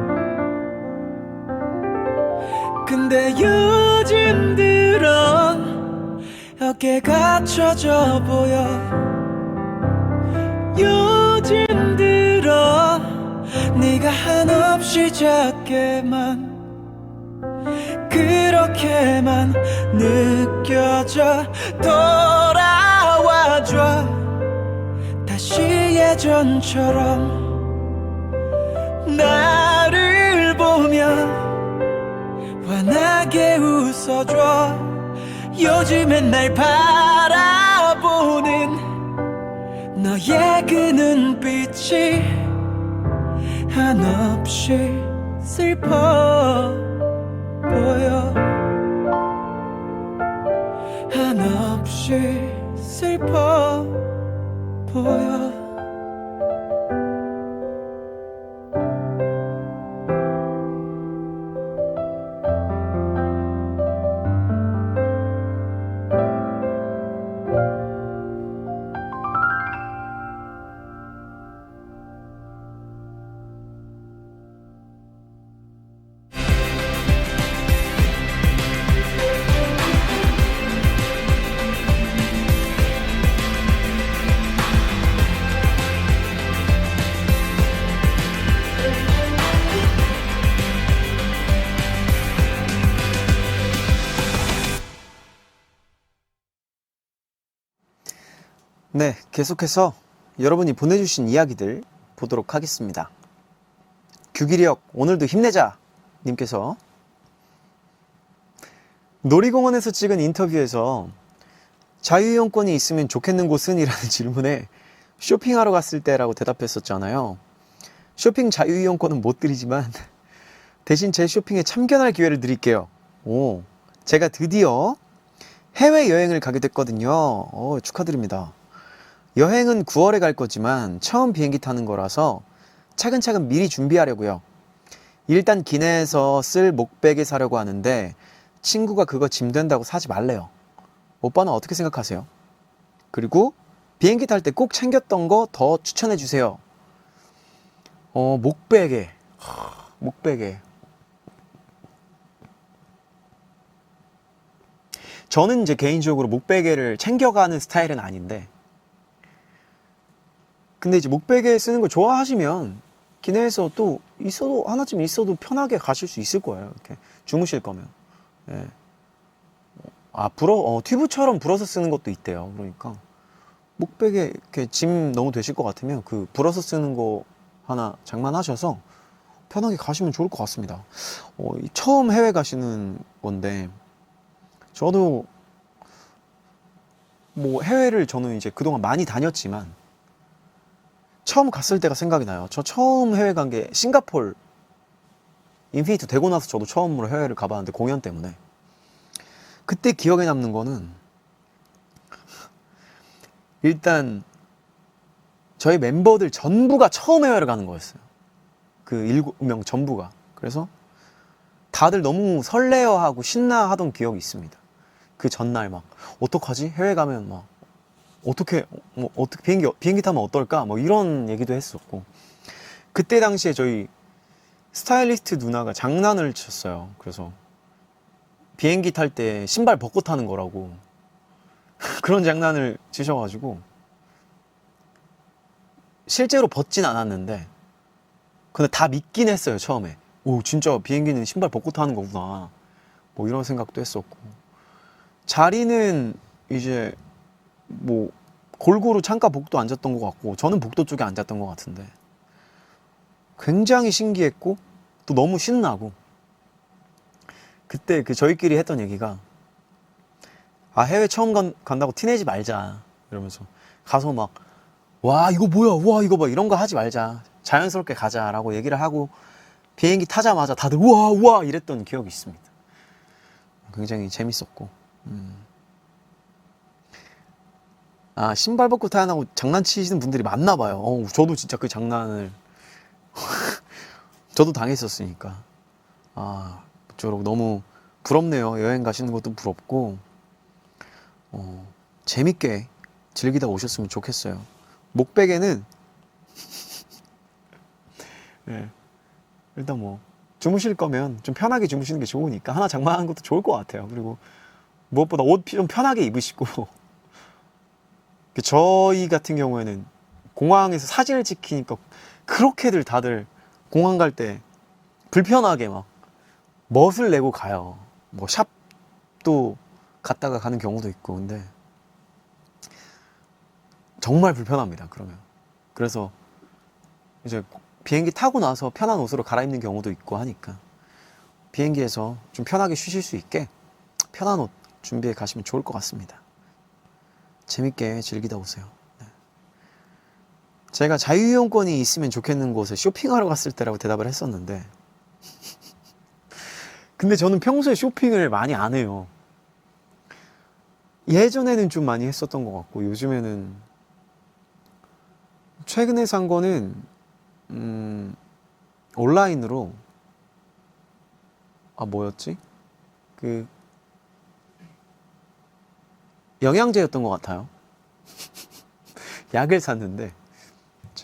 근데 요즘 들어 어깨가 처져 보여. 요즘 들어 네가 한없이 작게만 그렇게만 느껴져. 돌아와줘 다시 예전처럼 나를 보며 환하게 웃어줘. 요즘엔 날 바라보는 너의 그 눈빛이 한없이 슬퍼 보여. 한없이 슬퍼 보여. 네, 계속해서 여러분이 보내주신 이야기들 보도록 하겠습니다. 규기력 오늘도 힘내자 님께서 놀이공원에서 찍은 인터뷰에서 자유이용권이 있으면 좋겠는 곳은? 이라는 질문에 쇼핑하러 갔을 때라고 대답했었잖아요. 쇼핑 자유이용권은 못 드리지만 대신 제 쇼핑에 참견할 기회를 드릴게요. 오, 제가 드디어 해외여행을 가게 됐거든요. 축하드립니다. 여행은 9월에 갈 거지만 처음 비행기 타는 거라서 차근차근 미리 준비하려고요. 일단 기내에서 쓸 목베개 사려고 하는데 친구가 그거 짐 된다고 사지 말래요. 오빠는 어떻게 생각하세요? 그리고 비행기 탈 때 꼭 챙겼던 거 더 추천해 주세요. 목베개. 목베개. 저는 이제 개인적으로 목베개를 챙겨가는 스타일은 아닌데, 근데 이제 목베개 쓰는 걸 좋아하시면 기내에서 또 있어도 하나쯤 있어도 편하게 가실 수 있을 거예요. 이렇게 주무실 거면. 예. 튜브처럼 불어서 쓰는 것도 있대요. 그러니까 목베개 이렇게 짐 너무 되실 것 같으면 그 불어서 쓰는 거 하나 장만하셔서 편하게 가시면 좋을 것 같습니다. 처음 해외 가시는 건데, 저도 뭐 해외를 저는 이제 그동안 많이 다녔지만 처음 갔을 때가 생각이 나요. 저 처음 해외 간 게 싱가포르 인피니트 되고 나서 저도 처음으로 해외를 가봤는데, 공연 때문에. 그때 기억에 남는 거는 일단 저희 멤버들 전부가 처음 해외를 가는 거였어요. 그 7명 전부가. 그래서 다들 너무 설레어하고 신나하던 기억이 있습니다. 그 전날 막 어떡하지? 해외 가면 막 어떻게 비행기 타면 어떨까? 뭐 이런 얘기도 했었고, 그때 당시에 저희 스타일리스트 누나가 장난을 쳤어요. 그래서 비행기 탈 때 신발 벗고 타는 거라고 그런 장난을 치셔가지고 실제로 벗진 않았는데, 근데 다 믿긴 했어요. 처음에 오, 진짜 비행기는 신발 벗고 타는 거구나, 뭐 이런 생각도 했었고, 자리는 이제 뭐 골고루 창가 복도 앉았던 것 같고, 저는 복도 쪽에 앉았던 것 같은데 굉장히 신기했고 또 너무 신나고, 그때 그 저희끼리 했던 얘기가 해외 처음 간다고 티내지 말자 이러면서 가서 막 와 이거 뭐야, 와 이거 봐, 이런 거 하지 말자, 자연스럽게 가자라고 얘기를 하고 비행기 타자마자 다들 우와 우와 이랬던 기억이 있습니다. 굉장히 재밌었고, 신발 벗고 타냐고 장난치시는 분들이 많나 봐요. 저도 진짜 그 장난을 저도 당했었으니까. 저러고 너무 부럽네요. 여행 가시는 것도 부럽고, 재밌게 즐기다 오셨으면 좋겠어요. 목베개는 네, 일단 뭐 주무실 거면 좀 편하게 주무시는 게 좋으니까 하나 장만하는 것도 좋을 것 같아요. 그리고 무엇보다 옷 좀 편하게 입으시고 저희 같은 경우에는 공항에서 사진을 찍히니까 그렇게들 다들 공항 갈 때 불편하게 막 멋을 내고 가요. 뭐 샵도 갔다가 가는 경우도 있고. 근데 정말 불편합니다. 그러면 그래서 이제 비행기 타고 나서 편한 옷으로 갈아입는 경우도 있고 하니까 비행기에서 좀 편하게 쉬실 수 있게 편한 옷 준비해 가시면 좋을 것 같습니다. 재밌게 즐기다 오세요. 네. 제가 자유이용권이 있으면 좋겠는 곳에 쇼핑하러 갔을 때라고 대답을 했었는데 근데 저는 평소에 쇼핑을 많이 안 해요. 예전에는 좀 많이 했었던 것 같고 요즘에는 최근에 산 거는 온라인으로 뭐였지? 그 영양제였던 것 같아요. 약을 샀는데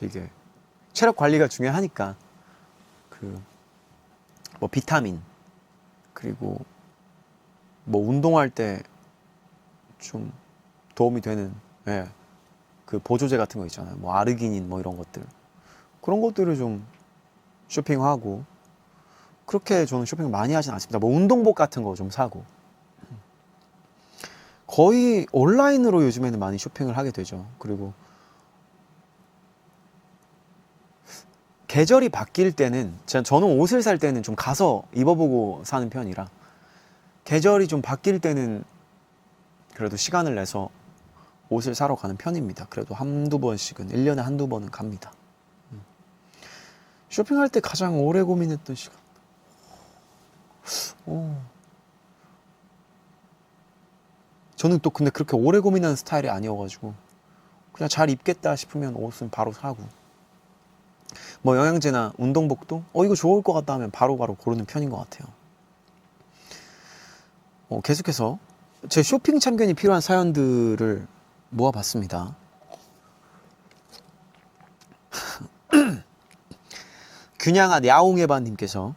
이게 체력 관리가 중요하니까 그 뭐 비타민 그리고 뭐 운동할 때 좀 도움이 되는 그 보조제 같은 거 있잖아요. 뭐 아르기닌 뭐 이런 것들 그런 것들을 좀 쇼핑하고 그렇게 저는 쇼핑을 많이 하진 않습니다. 뭐 운동복 같은 거 좀 사고 거의 온라인으로 요즘에는 많이 쇼핑을 하게 되죠. 그리고 계절이 바뀔 때는 저는 옷을 살 때는 좀 가서 입어보고 사는 편이라 계절이 좀 바뀔 때는 그래도 시간을 내서 옷을 사러 가는 편입니다. 그래도 한두 번씩은 1년에 한두 번은 갑니다. 쇼핑할 때 가장 오래 고민했던 시간 저는 또 근데 그렇게 오래 고민하는 스타일이 아니어가지고 그냥 잘 입겠다 싶으면 옷은 바로 사고 뭐 영양제나 운동복도 이거 좋을 것 같다 하면 바로바로 고르는 편인 것 같아요. 계속해서 제 쇼핑 참견이 필요한 사연들을 모아봤습니다. 균양아 야옹해바님께서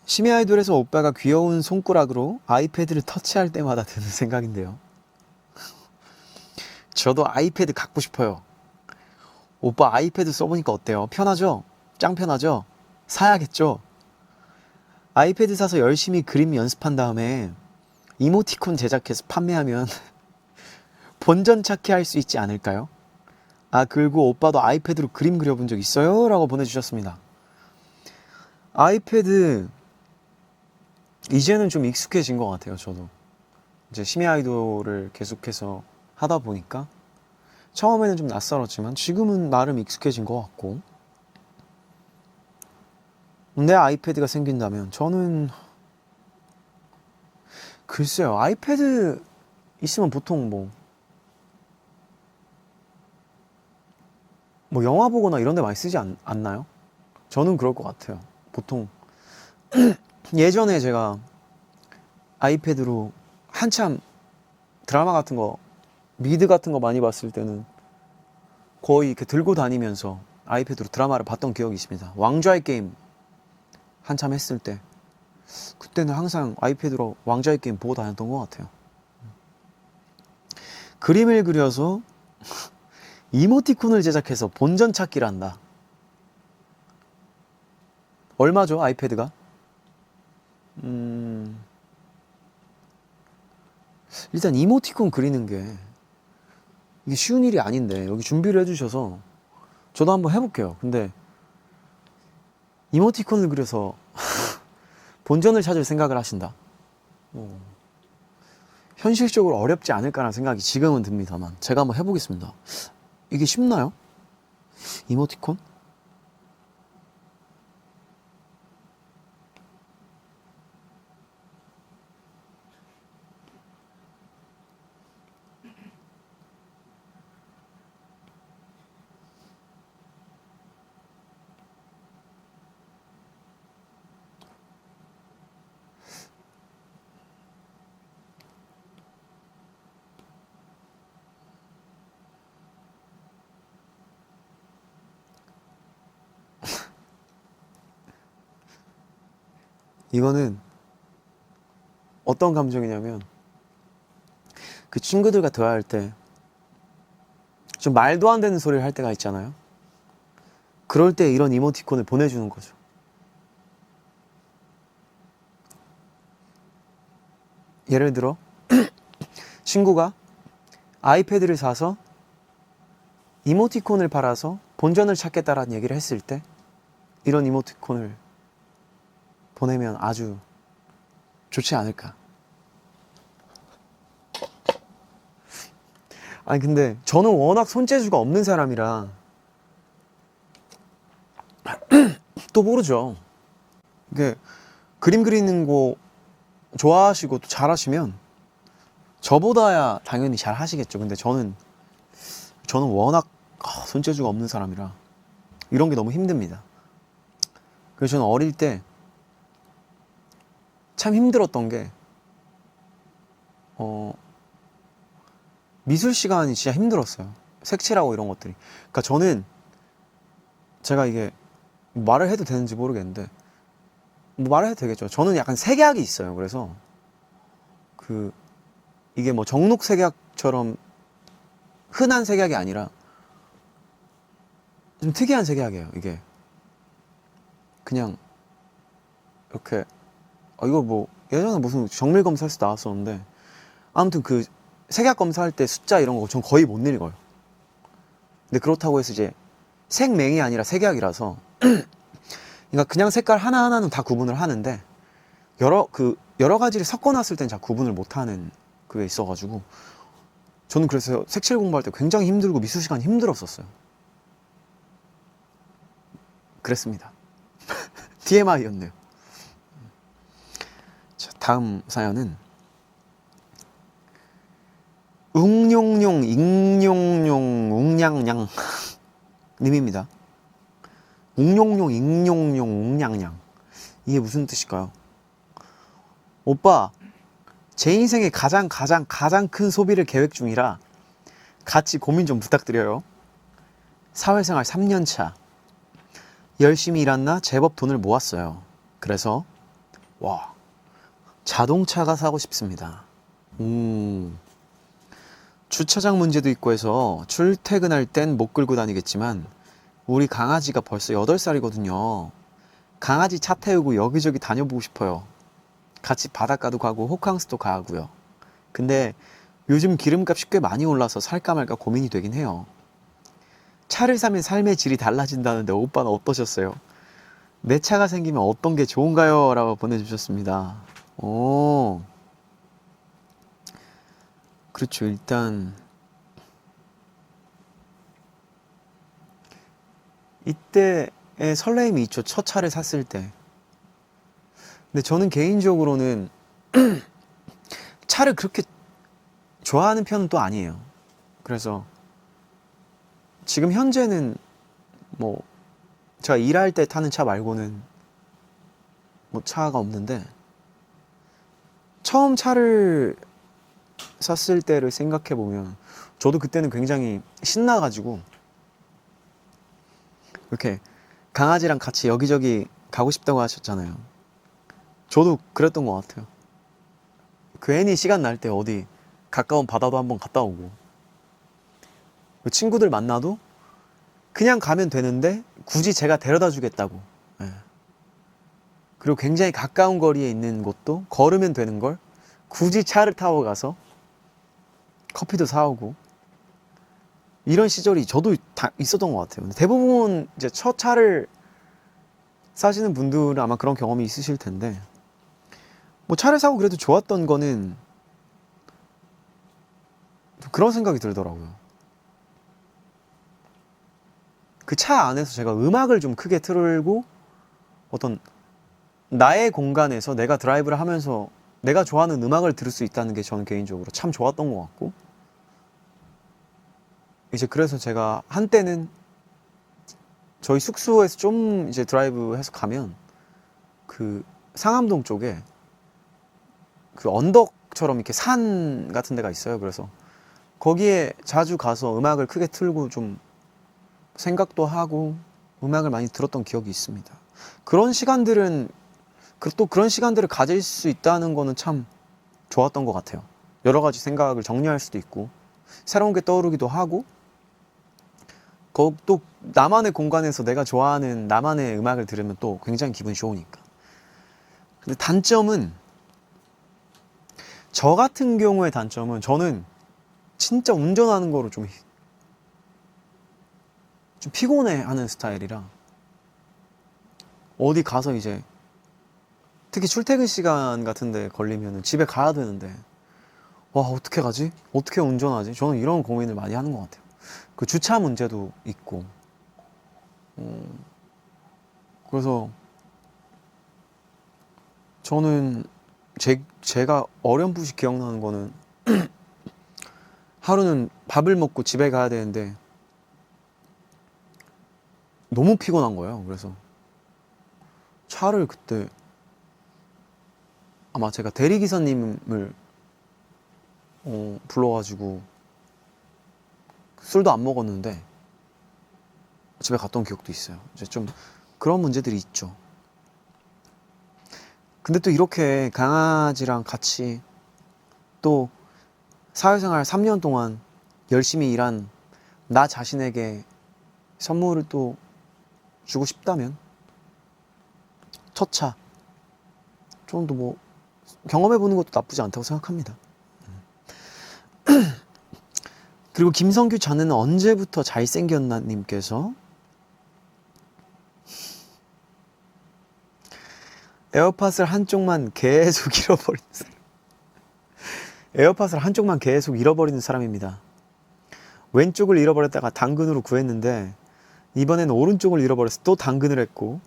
심야 아이돌에서 오빠가 귀여운 손가락으로 아이패드를 터치할 때마다 드는 생각인데요. 저도 아이패드 갖고 싶어요. 오빠 아이패드 써보니까 어때요? 편하죠? 짱 편하죠? 사야겠죠? 아이패드 사서 열심히 그림 연습한 다음에 이모티콘 제작해서 판매하면 본전 찾기 할 수 있지 않을까요? 그리고 오빠도 아이패드로 그림 그려본 적 있어요? 라고 보내주셨습니다. 아이패드 이제는 좀 익숙해진 것 같아요. 저도 이제 심야 아이돌을 계속해서 하다 보니까 처음에는 좀 낯설었지만 지금은 나름 익숙해진 것 같고 내 아이패드가 생긴다면 저는 글쎄요. 아이패드 있으면 보통 뭐 영화 보거나 이런 데 많이 쓰지 않나요? 저는 그럴 것 같아요. 보통 예전에 제가 아이패드로 한참 드라마 같은 거 미드 같은 거 많이 봤을 때는 거의 이렇게 들고 다니면서 아이패드로 드라마를 봤던 기억이 있습니다. 왕좌의 게임 한참 했을 때 그때는 항상 아이패드로 왕좌의 게임 보고 다녔던 것 같아요. 그림을 그려서 이모티콘을 제작해서 본전 찾기를 한다. 얼마죠 아이패드가? 일단 이모티콘 그리는 게 이게 쉬운 일이 아닌데 여기 준비를 해주셔서 저도 한번 해볼게요. 근데 이모티콘을 그려서 본전을 찾을 생각을 하신다. 현실적으로 어렵지 않을까라는 생각이 지금은 듭니다만 제가 한번 해보겠습니다. 이게 쉽나요? 이모티콘? 이거는 어떤 감정이냐면 그 친구들과 대화할 때 좀 말도 안 되는 소리를 할 때가 있잖아요. 그럴 때 이런 이모티콘을 보내주는 거죠. 예를 들어 친구가 아이패드를 사서 이모티콘을 팔아서 본전을 찾겠다라는 얘기를 했을 때 이런 이모티콘을 보내면 아주 좋지 않을까. 아니 근데 저는 워낙 손재주가 없는 사람이라 또 모르죠. 이게 그림 그리는 거 좋아하시고 또 잘하시면 저보다야 당연히 잘 하시겠죠. 근데 저는 워낙 손재주가 없는 사람이라 이런 게 너무 힘듭니다. 그래서 저는 어릴 때 참 힘들었던 게 미술 시간이 진짜 힘들었어요. 색칠하고 이런 것들이. 그러니까 저는 제가 이게 말을 해도 되는지 모르겠는데 뭐 말을 해도 되겠죠. 저는 약간 색약이 있어요. 그래서 이게 뭐 정록 색약처럼 흔한 색약이 아니라 좀 특이한 색약이에요. 이게 그냥 이렇게 이거 뭐 예전에 무슨 정밀 검사에서 나왔었는데 아무튼 그 색약 검사할 때 숫자 이런 거 전 거의 못 읽어요. 근데 그렇다고 해서 이제 색맹이 아니라 색약이라서 그러니까 그냥 색깔 하나하나는 다 구분을 하는데 여러 가지를 섞어놨을 땐 잘 구분을 못하는 그게 있어가지고 저는 그래서 색칠 공부할 때 굉장히 힘들고 미술 시간이 힘들었었어요. 그랬습니다. TMI였네요. 자, 다음 사연은 웅룡룡 잉룡룡 웅냥냥 님입니다. 웅룡룡 잉룡룡 웅냥냥 이게 무슨 뜻일까요? 오빠, 제 인생의 가장 큰 소비를 계획 중이라 같이 고민 좀 부탁드려요. 사회생활 3년차 열심히 일했나 제법 돈을 모았어요. 그래서 자동차가 사고 싶습니다. 주차장 문제도 있고 해서 출퇴근할 땐 못 끌고 다니겠지만 우리 강아지가 벌써 8살이거든요. 강아지 차 태우고 여기저기 다녀보고 싶어요. 같이 바닷가도 가고 호캉스도 가고요. 근데 요즘 기름값이 꽤 많이 올라서 살까 말까 고민이 되긴 해요. 차를 사면 삶의 질이 달라진다는데 오빠는 어떠셨어요? 내 차가 생기면 어떤 게 좋은가요? 라고 보내주셨습니다. 그렇죠. 일단 이때의 설레임이 있죠. 첫 차를 샀을 때. 근데 저는 개인적으로는 차를 그렇게 좋아하는 편은 또 아니에요. 그래서 지금 현재는 뭐 제가 일할 때 타는 차 말고는 뭐 차가 없는데 처음 차를 샀을 때를 생각해 보면 저도 그때는 굉장히 신나가지고 이렇게 강아지랑 같이 여기저기 가고 싶다고 하셨잖아요. 저도 그랬던 것 같아요. 괜히 시간 날 때 어디 가까운 바다도 한번 갔다 오고 친구들 만나도 그냥 가면 되는데 굳이 제가 데려다 주겠다고. 그리고 굉장히 가까운 거리에 있는 곳도 걸으면 되는 걸 굳이 차를 타고 가서 커피도 사오고 이런 시절이 저도 다 있었던 것 같아요. 근데 대부분 이제 첫 차를 사시는 분들은 아마 그런 경험이 있으실 텐데 뭐 차를 사고 그래도 좋았던 거는 그런 생각이 들더라고요. 그 차 안에서 제가 음악을 좀 크게 틀고 어떤 나의 공간에서 내가 드라이브를 하면서 내가 좋아하는 음악을 들을 수 있다는 게 저는 개인적으로 참 좋았던 것 같고 이제 그래서 제가 한때는 저희 숙소에서 좀 이제 드라이브 해서 가면 그 상암동 쪽에 그 언덕처럼 이렇게 산 같은 데가 있어요. 그래서 거기에 자주 가서 음악을 크게 틀고 좀 생각도 하고 음악을 많이 들었던 기억이 있습니다. 그런 시간들은 또 그런 시간들을 가질 수 있다는 거는 참 좋았던 것 같아요. 여러 가지 생각을 정리할 수도 있고 새로운 게 떠오르기도 하고 또 나만의 공간에서 내가 좋아하는 나만의 음악을 들으면 또 굉장히 기분이 좋으니까. 근데 단점은 저 같은 경우의 단점은 저는 진짜 운전하는 거로 좀 좀 피곤해하는 스타일이라 어디 가서 이제 특히 출퇴근 시간 같은데 걸리면 집에 가야 되는데 와 어떻게 가지? 어떻게 운전하지? 저는 이런 고민을 많이 하는 것 같아요. 그 주차 문제도 있고 그래서 저는 제가 어렴풋이 기억나는 거는 하루는 밥을 먹고 집에 가야 되는데 너무 피곤한 거예요. 그래서 차를 그때 아마 제가 대리기사님을 불러가지고 술도 안 먹었는데 집에 갔던 기억도 있어요. 이제 좀 그런 문제들이 있죠. 근데 또 이렇게 강아지랑 같이 또 사회생활 3년 동안 열심히 일한 나 자신에게 선물을 또 주고 싶다면 첫 차 좀 더 뭐 경험해보는 것도 나쁘지 않다고 생각합니다. 그리고 김성규 자네는 언제부터 잘생겼나 님께서 에어팟을 한쪽만 계속 잃어버리는 사람. 에어팟을 한쪽만 계속 잃어버리는 사람입니다. 왼쪽을 잃어버렸다가 당근으로 구했는데 이번엔 오른쪽을 잃어버려서 또 당근을 했고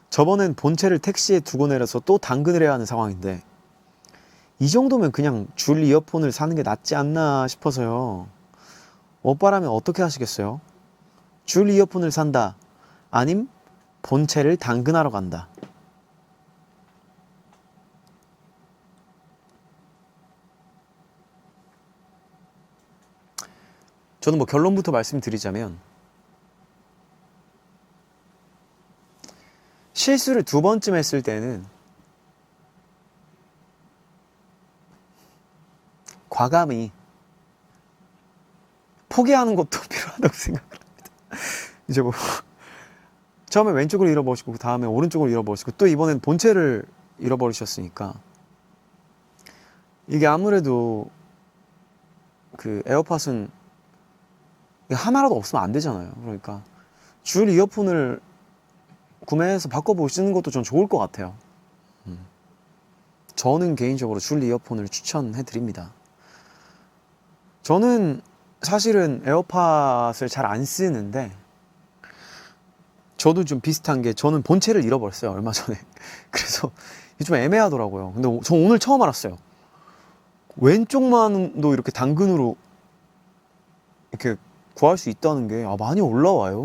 저번엔 본체를 택시에 두고 내려서 또 당근을 해야 하는 상황인데 이 정도면 그냥 줄 이어폰을 사는 게 낫지 않나 싶어서요. 오빠라면 어떻게 하시겠어요? 줄 이어폰을 산다. 아님 본체를 당근하러 간다. 저는 뭐 결론부터 말씀드리자면 실수를 2번쯤 했을 때는 과감히 포기하는 것도 필요하다고 생각을 합니다. 이제 뭐 처음에 왼쪽을 잃어버리시고 그 다음에 오른쪽을 잃어버리시고 또 이번엔 본체를 잃어버리셨으니까 이게 아무래도 그 에어팟은 하나라도 없으면 안 되잖아요. 그러니까 줄 이어폰을 구매해서 바꿔보시는 것도 전 좋을 것 같아요. 저는 개인적으로 줄 이어폰을 추천해 드립니다. 저는 사실은 에어팟을 잘 안 쓰는데 저도 좀 비슷한 게 저는 본체를 잃어버렸어요. 얼마 전에. 그래서 이게 좀 애매하더라고요. 근데 저 오늘 처음 알았어요. 왼쪽만도 이렇게 당근으로 이렇게 구할 수 있다는 게 많이 올라와요.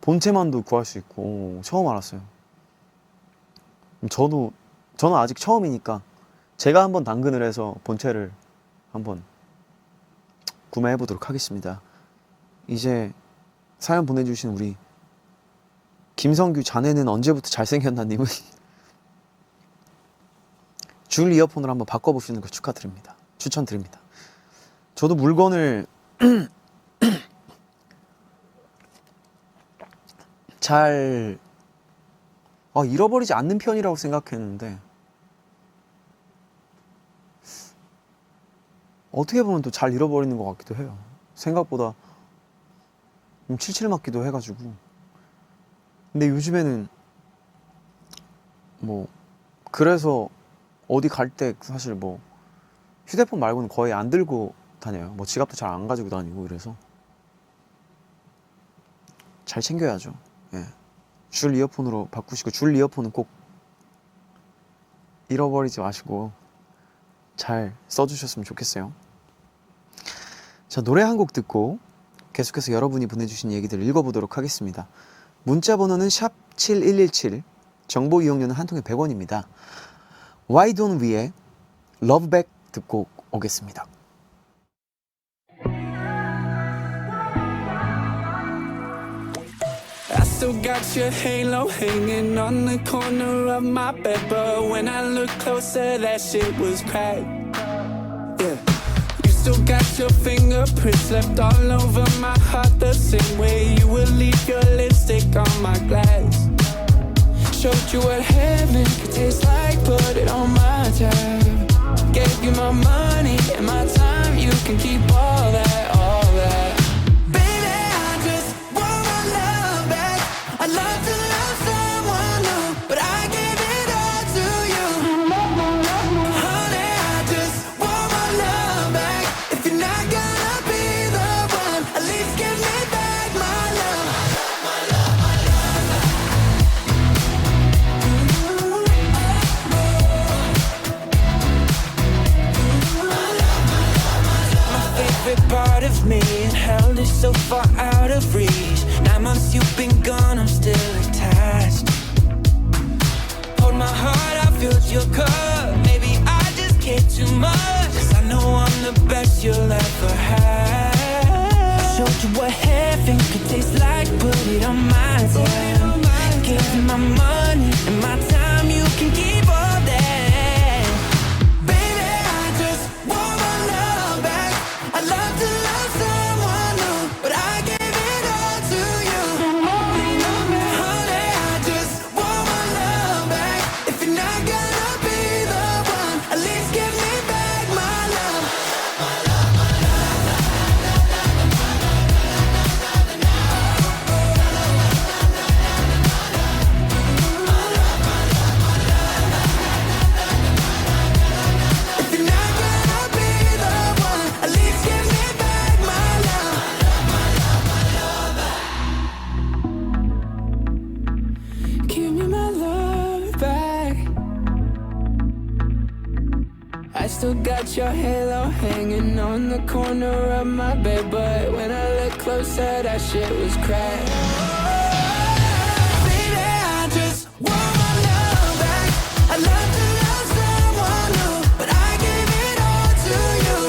본체만도 구할 수 있고 처음 알았어요. 저는 아직 처음이니까 제가 한번 당근을 해서 본체를 한번 구매해 보도록 하겠습니다. 이제 사연 보내주신 우리 김성규 자네는 언제부터 잘생겼나님은 줄 이어폰을 한번 바꿔보시는 걸 축하드립니다. 추천드립니다. 저도 물건을 잘 잃어버리지 않는 편이라고 생각했는데 어떻게 보면 또 잘 잃어버리는 것 같기도 해요. 생각보다 좀 칠칠 맞기도 해가지고. 근데 요즘에는 뭐 그래서 어디 갈 때 사실 뭐 휴대폰 말고는 거의 안 들고 다녀요. 뭐 지갑도 잘 안 가지고 다니고. 이래서 잘 챙겨야죠. 예. 줄 이어폰으로 바꾸시고 줄 이어폰은 꼭 잃어버리지 마시고 잘 써주셨으면 좋겠어요. 자, 노래 한 곡 듣고 계속해서 여러분이 보내주신 얘기들 읽어보도록 하겠습니다. 문자 번호는 샵 7117, 정보 이용료는 한 통에 100원입니다. Why Don't We의 Love Back 듣고 오겠습니다. I still got your halo hanging on the corner of my bed, but when I look closer, that shit was cracked. Yeah, you still got your fingerprints left all over my heart, the same way you would leave your lipstick on my glass. Showed you what heaven could taste like, put it on my tab. Gave you my money and my time, you can keep all that, all that. Baby, part of me and held it so far out of reach. 9 months you've been gone, I'm still attached. Hold my heart, I filled your cup. Maybe I just care too much, 'cause I know I'm the best you'll ever have. I showed you what heaven could taste like, put it on my tab. Gave you my money and my time, you can keep all that. Baby, I just want my love back. I'd love to love someone new, but I gave it all to you. Honey, I just want my love back. If you're not gonna be the one, at least give me back my love. If you're not gonna be the one, at least give me back my love. Give me my love back. I still got your halo hanging on the corner of my bed, but when I look closer, that shit was cracked. Baby, I just want my love back. I'd love to love someone new, but I gave it all to you.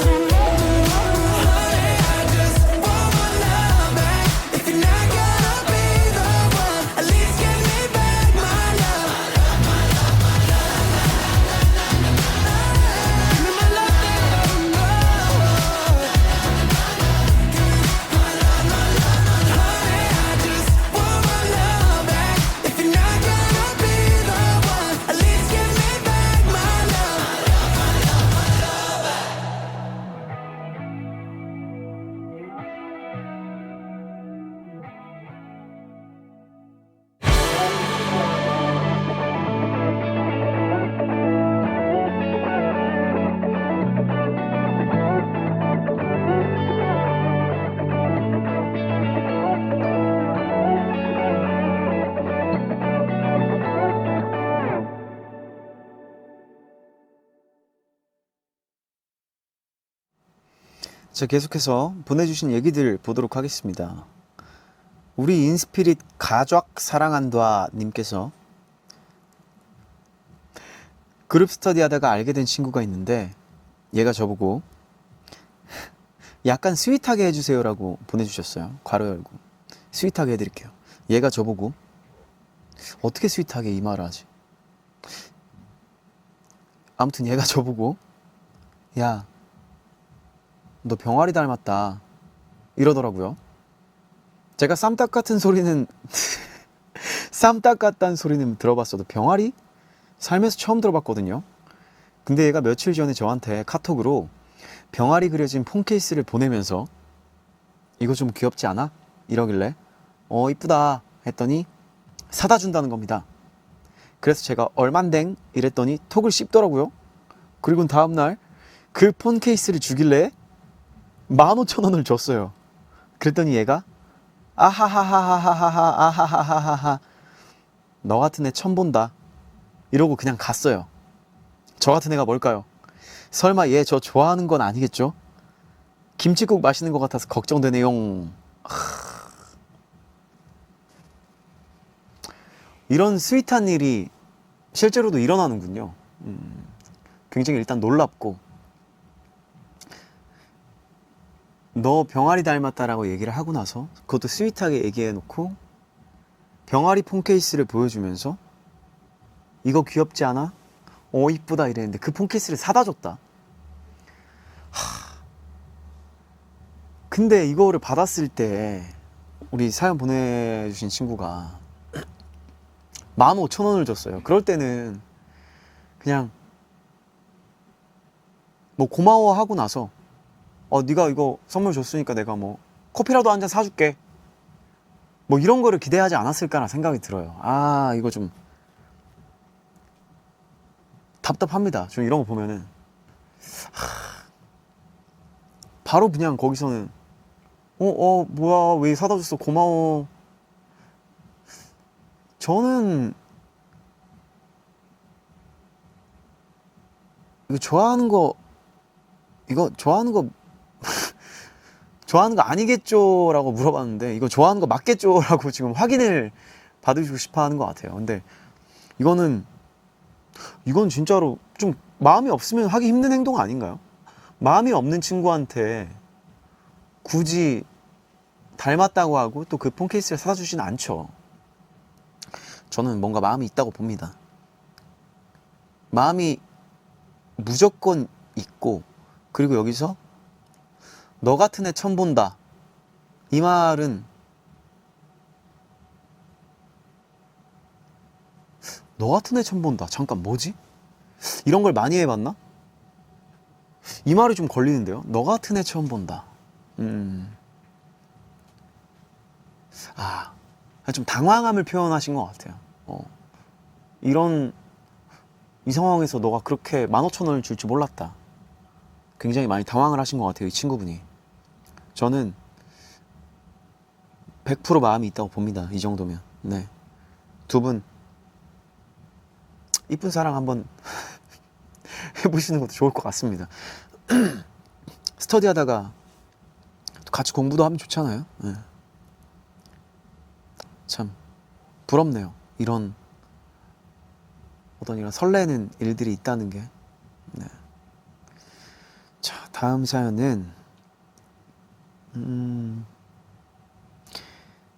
Honey, I just want my love back. If you're not gonna be the one, at least give me back my love. Give me my love back, oh no. Honey, I just want my love back. If you're not gonna be the one, at least give me back my love. 자, 계속해서 보내주신 얘기들 보도록 하겠습니다. 우리 인스피릿 가족 사랑한다 님께서 그룹 스터디 하다가 알게 된 친구가 있는데 얘가 저보고 약간 스윗하게 해주세요라고 보내주셨어요. 괄호 열고 스윗하게 해드릴게요. 얘가 저보고 어떻게 스윗하게 이 말을 하지? 아무튼 얘가 저보고 야, 너 병아리 닮았다 이러더라고요. 제가 쌈딱 같은 소리는 쌈딱 같다는 소리는 들어봤어도 병아리? 살면서 처음 들어봤거든요. 근데 얘가 며칠 전에 저한테 카톡으로 병아리 그려진 폰 케이스를 보내면서 이거 좀 귀엽지 않아? 이러길래 이쁘다 했더니 사다 준다는 겁니다. 그래서 제가 얼만댕 이랬더니 톡을 씹더라고요. 그리고 다음날 그 폰 케이스를 주길래 15,000원을 줬어요. 그랬더니 얘가 아하하하하하하 아하하하하 너 같은 애 처음 본다 이러고 그냥 갔어요. 저 같은 애가 뭘까요? 설마 얘 저 좋아하는 건 아니겠죠? 김치국 마시는 것 같아서 걱정되네요. 이런 스윗한 일이 실제로도 일어나는군요. 굉장히 일단 놀랍고, 너 병아리 닮았다라고 얘기를 하고 나서 그것도 스윗하게 얘기해놓고 병아리 폰 케이스를 보여주면서 이거 귀엽지 않아? 이쁘다 이랬는데 그 폰 케이스를 사다 줬다. 근데 이거를 받았을 때 우리 사연 보내주신 친구가 15,000원을 줬어요. 그럴 때는 그냥 뭐 고마워하고 나서 네가 이거 선물 줬으니까 내가 뭐 커피라도 한 잔 사줄게 뭐 이런 거를 기대하지 않았을까라는 생각이 들어요. 이거 좀 답답합니다. 좀 이런 거 보면은 바로 그냥 거기서는 뭐야 왜 사다 줬어 고마워. 저는 이거 좋아하는 거 좋아하는 거 아니겠죠? 라고 물어봤는데 이거 좋아하는 거 맞겠죠? 라고 지금 확인을 받으시고 싶어 하는 것 같아요. 근데 이건 진짜로 좀 마음이 없으면 하기 힘든 행동 아닌가요? 마음이 없는 친구한테 굳이 닮았다고 하고 또 그 폰 케이스를 사다 주진 않죠. 저는 뭔가 마음이 있다고 봅니다. 마음이 무조건 있고, 그리고 여기서 너 같은 애 처음 본다, 이 말은 너 같은 애 처음 본다, 잠깐 뭐지? 이런 걸 많이 해봤나? 이 말이 좀 걸리는데요. 너 같은 애 처음 본다. 좀 당황함을 표현하신 것 같아요. 이 상황에서 너가 그렇게 15,000원을 줄 줄 몰랐다. 굉장히 많이 당황을 하신 것 같아요, 이 친구분이. 저는 100% 마음이 있다고 봅니다, 이 정도면. 네. 두 분 이쁜 사랑 한번 해보시는 것도 좋을 것 같습니다. 스터디하다가 같이 공부도 하면 좋잖아요. 네. 참 부럽네요. 이런 설레는 일들이 있다는 게. 네. 자, 다음 사연은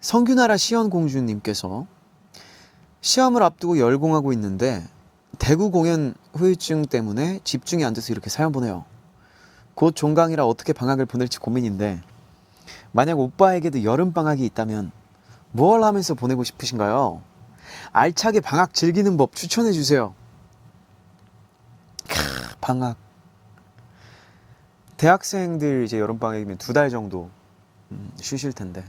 성규나라 시연공주님께서 시험을 앞두고 열공하고 있는데 대구 공연 후유증 때문에 집중이 안 돼서 이렇게 사연 보내요. 곧 종강이라 어떻게 방학을 보낼지 고민인데 만약 오빠에게도 여름방학이 있다면 뭘 하면서 보내고 싶으신가요? 알차게 방학 즐기는 법 추천해 주세요. 방학. 대학생들 이제 여름방학이면 2달 정도 쉬실 텐데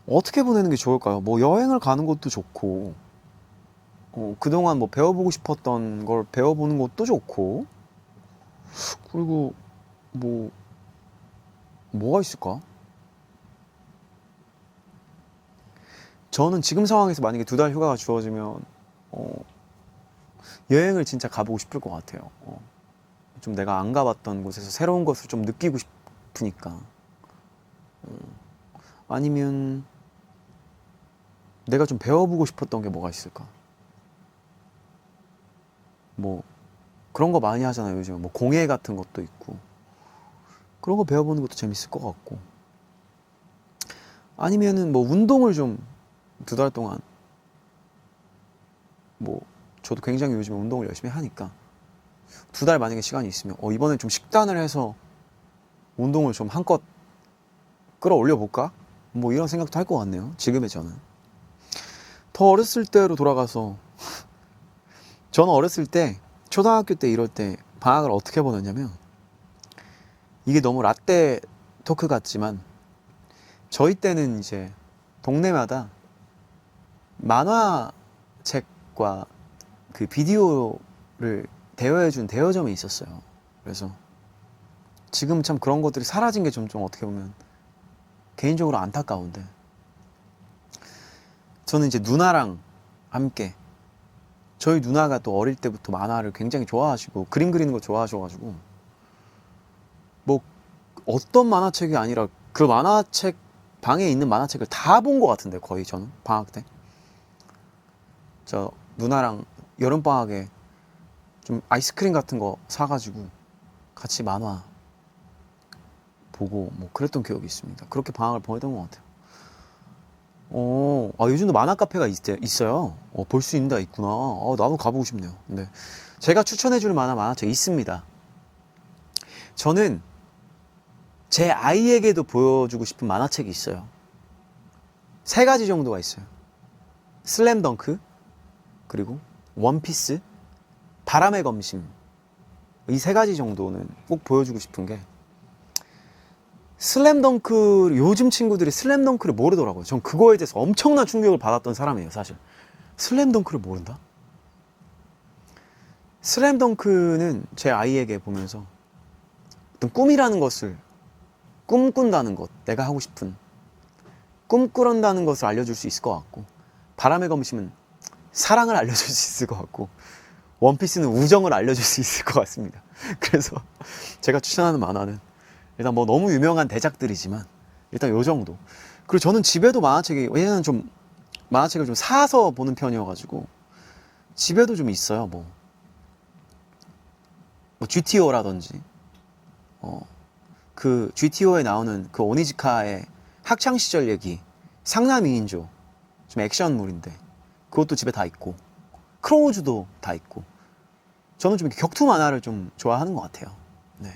어떻게 보내는 게 좋을까요? 뭐 여행을 가는 것도 좋고, 그동안 뭐 배워보고 싶었던 걸 배워보는 것도 좋고, 그리고 뭐가 있을까? 저는 지금 상황에서 만약에 2달 휴가가 주어지면 여행을 진짜 가보고 싶을 것 같아요. 좀 내가 안 가봤던 곳에서 새로운 것을 좀 느끼고 싶으니까. 아니면 내가 좀 배워보고 싶었던 게 뭐가 있을까? 뭐 그런 거 많이 하잖아요, 요즘. 뭐 공예 같은 것도 있고, 그런 거 배워보는 것도 재밌을 것 같고, 아니면은 뭐 운동을 좀 2달 동안, 뭐 저도 굉장히 요즘에 운동을 열심히 하니까 2달 만약에 시간이 있으면 이번엔 좀 식단을 해서 운동을 좀 한껏 끌어올려 볼까? 뭐 이런 생각도 할 것 같네요, 지금의 저는. 더 어렸을 때로 돌아가서 저는 어렸을 때, 초등학교 때 이럴 때 방학을 어떻게 보냈냐면, 이게 너무 라떼 토크 같지만 저희 때는 이제 동네마다 만화책과 그 비디오를 대여해준 대여점이 있었어요. 그래서 지금 참 그런 것들이 사라진 게 좀 어떻게 보면 개인적으로 안타까운데, 저는 이제 누나랑 함께, 저희 누나가 또 어릴 때부터 만화를 굉장히 좋아하시고 그림 그리는 거 좋아하셔가지고 뭐 어떤 만화책이 아니라 그 만화책, 방에 있는 만화책을 다 본 것 같은데, 거의 저는 방학 때. 저 누나랑 여름방학에 좀 아이스크림 같은 거 사가지고 같이 만화 보고 뭐 그랬던 기억이 있습니다. 그렇게 방학을 보내던 것 같아요. 요즘도 만화 카페가 있어요. 볼 수 있는 데가 있구나. 나도 가보고 싶네요. 근데 제가 추천해줄 만한 만화책 있습니다. 저는 제 아이에게도 보여주고 싶은 만화책이 있어요. 3가지 정도가 있어요. 슬램덩크, 그리고 원피스, 바람의 검심. 이 3가지 정도는 꼭 보여주고 싶은 게, 슬램덩크, 요즘 친구들이 슬램덩크를 모르더라고요. 전 그거에 대해서 엄청난 충격을 받았던 사람이에요, 사실. 슬램덩크를 모른다? 슬램덩크는 제 아이에게 보면서 어떤 꿈이라는 것을, 꿈꾼다는 것, 내가 하고 싶은 꿈꾸란다는 것을 알려줄 수 있을 것 같고, 바람의 검심은 사랑을 알려줄 수 있을 것 같고, 원피스는 우정을 알려줄 수 있을 것 같습니다. 그래서 제가 추천하는 만화는 일단 뭐 너무 유명한 대작들이지만 일단 요 정도. 그리고 저는 집에도 만화책이, 왜냐면 좀 만화책을 좀 사서 보는 편이어가지고 집에도 좀 있어요. 뭐 GTO라든지 그 GTO에 나오는 그 오니지카의 학창 시절 얘기, 상남이인조, 좀 액션물인데 그것도 집에 다 있고, 크로우즈도 다 있고. 저는 좀 이렇게 격투 만화를 좀 좋아하는 것 같아요. 네.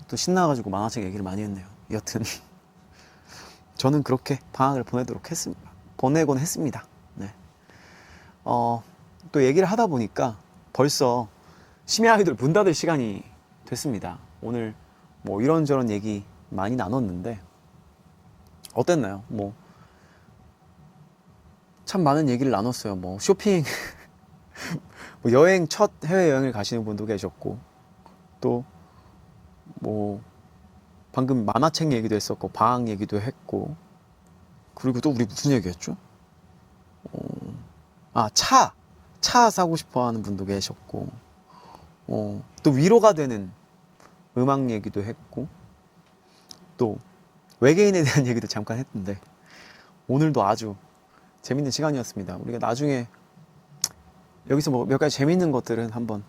또 신나가지고 만화책 얘기를 많이 했네요. 여튼 저는 그렇게 방학을 보내곤 했습니다. 네. 또 얘기를 하다 보니까 벌써 심야 아이돌 문 닫을 시간이 됐습니다. 오늘 뭐 이런저런 얘기 많이 나눴는데 어땠나요? 뭐 참 많은 얘기를 나눴어요. 뭐 쇼핑, 뭐 여행, 첫 해외 여행을 가시는 분도 계셨고, 또 뭐 방금 만화책 얘기도 했었고, 방학 얘기도 했고, 그리고 또 우리 무슨 얘기했죠? 차 사고 싶어 하는 분도 계셨고, 또 위로가 되는 음악 얘기도 했고, 또 외계인에 대한 얘기도 잠깐 했는데, 오늘도 아주 재밌는 시간이었습니다. 우리가 나중에 여기서 뭐 몇 가지 재밌는 것들은 한번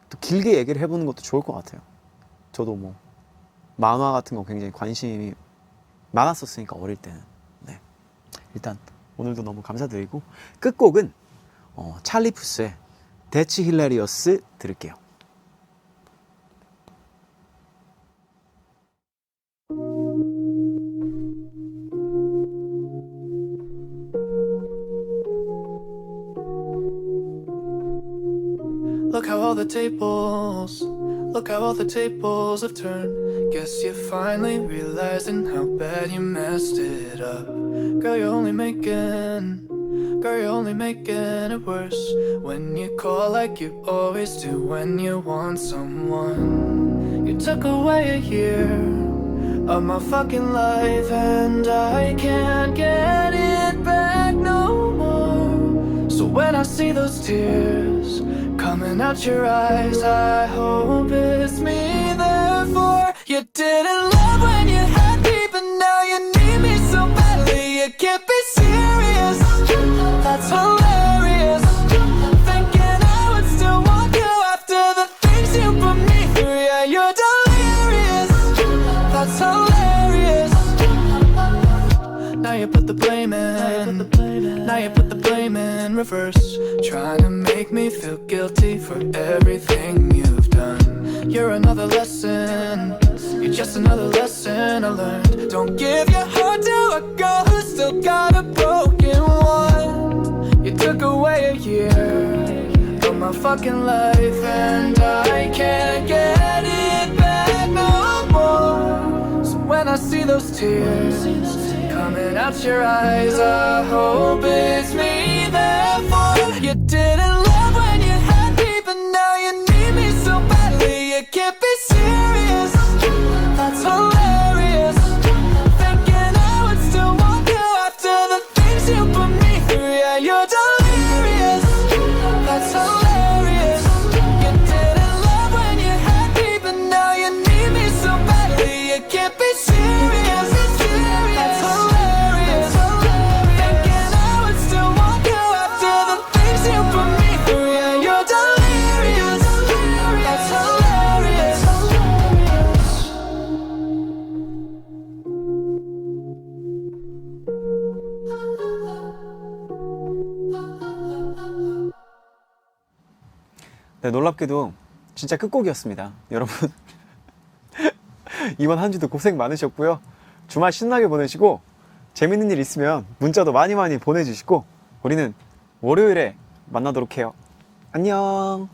또 길게 얘기를 해보는 것도 좋을 것 같아요. 저도 뭐 만화 같은 거 굉장히 관심이 많았었으니까, 어릴 때는. 네. 일단 오늘도 너무 감사드리고, 끝곡은 찰리 푸스의 That's Hilarious 들을게요. Look how all the tables have turned. Guess you're finally realizing how bad you messed it up. Girl, you're only making it worse when you call like you always do when you want someone. You took away a year of my fucking life and I can't get it back no more. So when I see those tears coming out your eyes, I hope it's me, therefore you didn't love when you had me, but now you need me so badly. You can't be serious, that's hilarious. Thinking I would still want you after the things you put me through. Yeah, you're delirious, that's hilarious. Now you put the blame in, now you put the blame in reverse, trying to make me feel guilty for everything you've done. You're another lesson, you're just another lesson I learned. Don't give your heart to a girl who's still got a broken one. You took away a year of my fucking life and I can't get it back no more. So when I see those tears coming out your eyes, I hope it's me, therefore you didn't love when you had me, but now you need me so badly. You can't be serious, that's hilarious. Thinking I would still want you after the things you put me through. Yeah, you're delirious, that's hilarious. You didn't love when you had me, but now you need me so badly. You can't be serious, that's hilarious. Thinking I would still want you after the things you put me through. Yeah, you're delirious, that's hilarious. 네, 놀랍게도 진짜 끝곡이었습니다. 여러분 이번 한 주도 고생 많으셨고요. 주말 신나게 보내시고, 재밌는 일 있으면 문자도 많이 보내주시고, 우리는 월요일에 만나도록 해요. 안녕.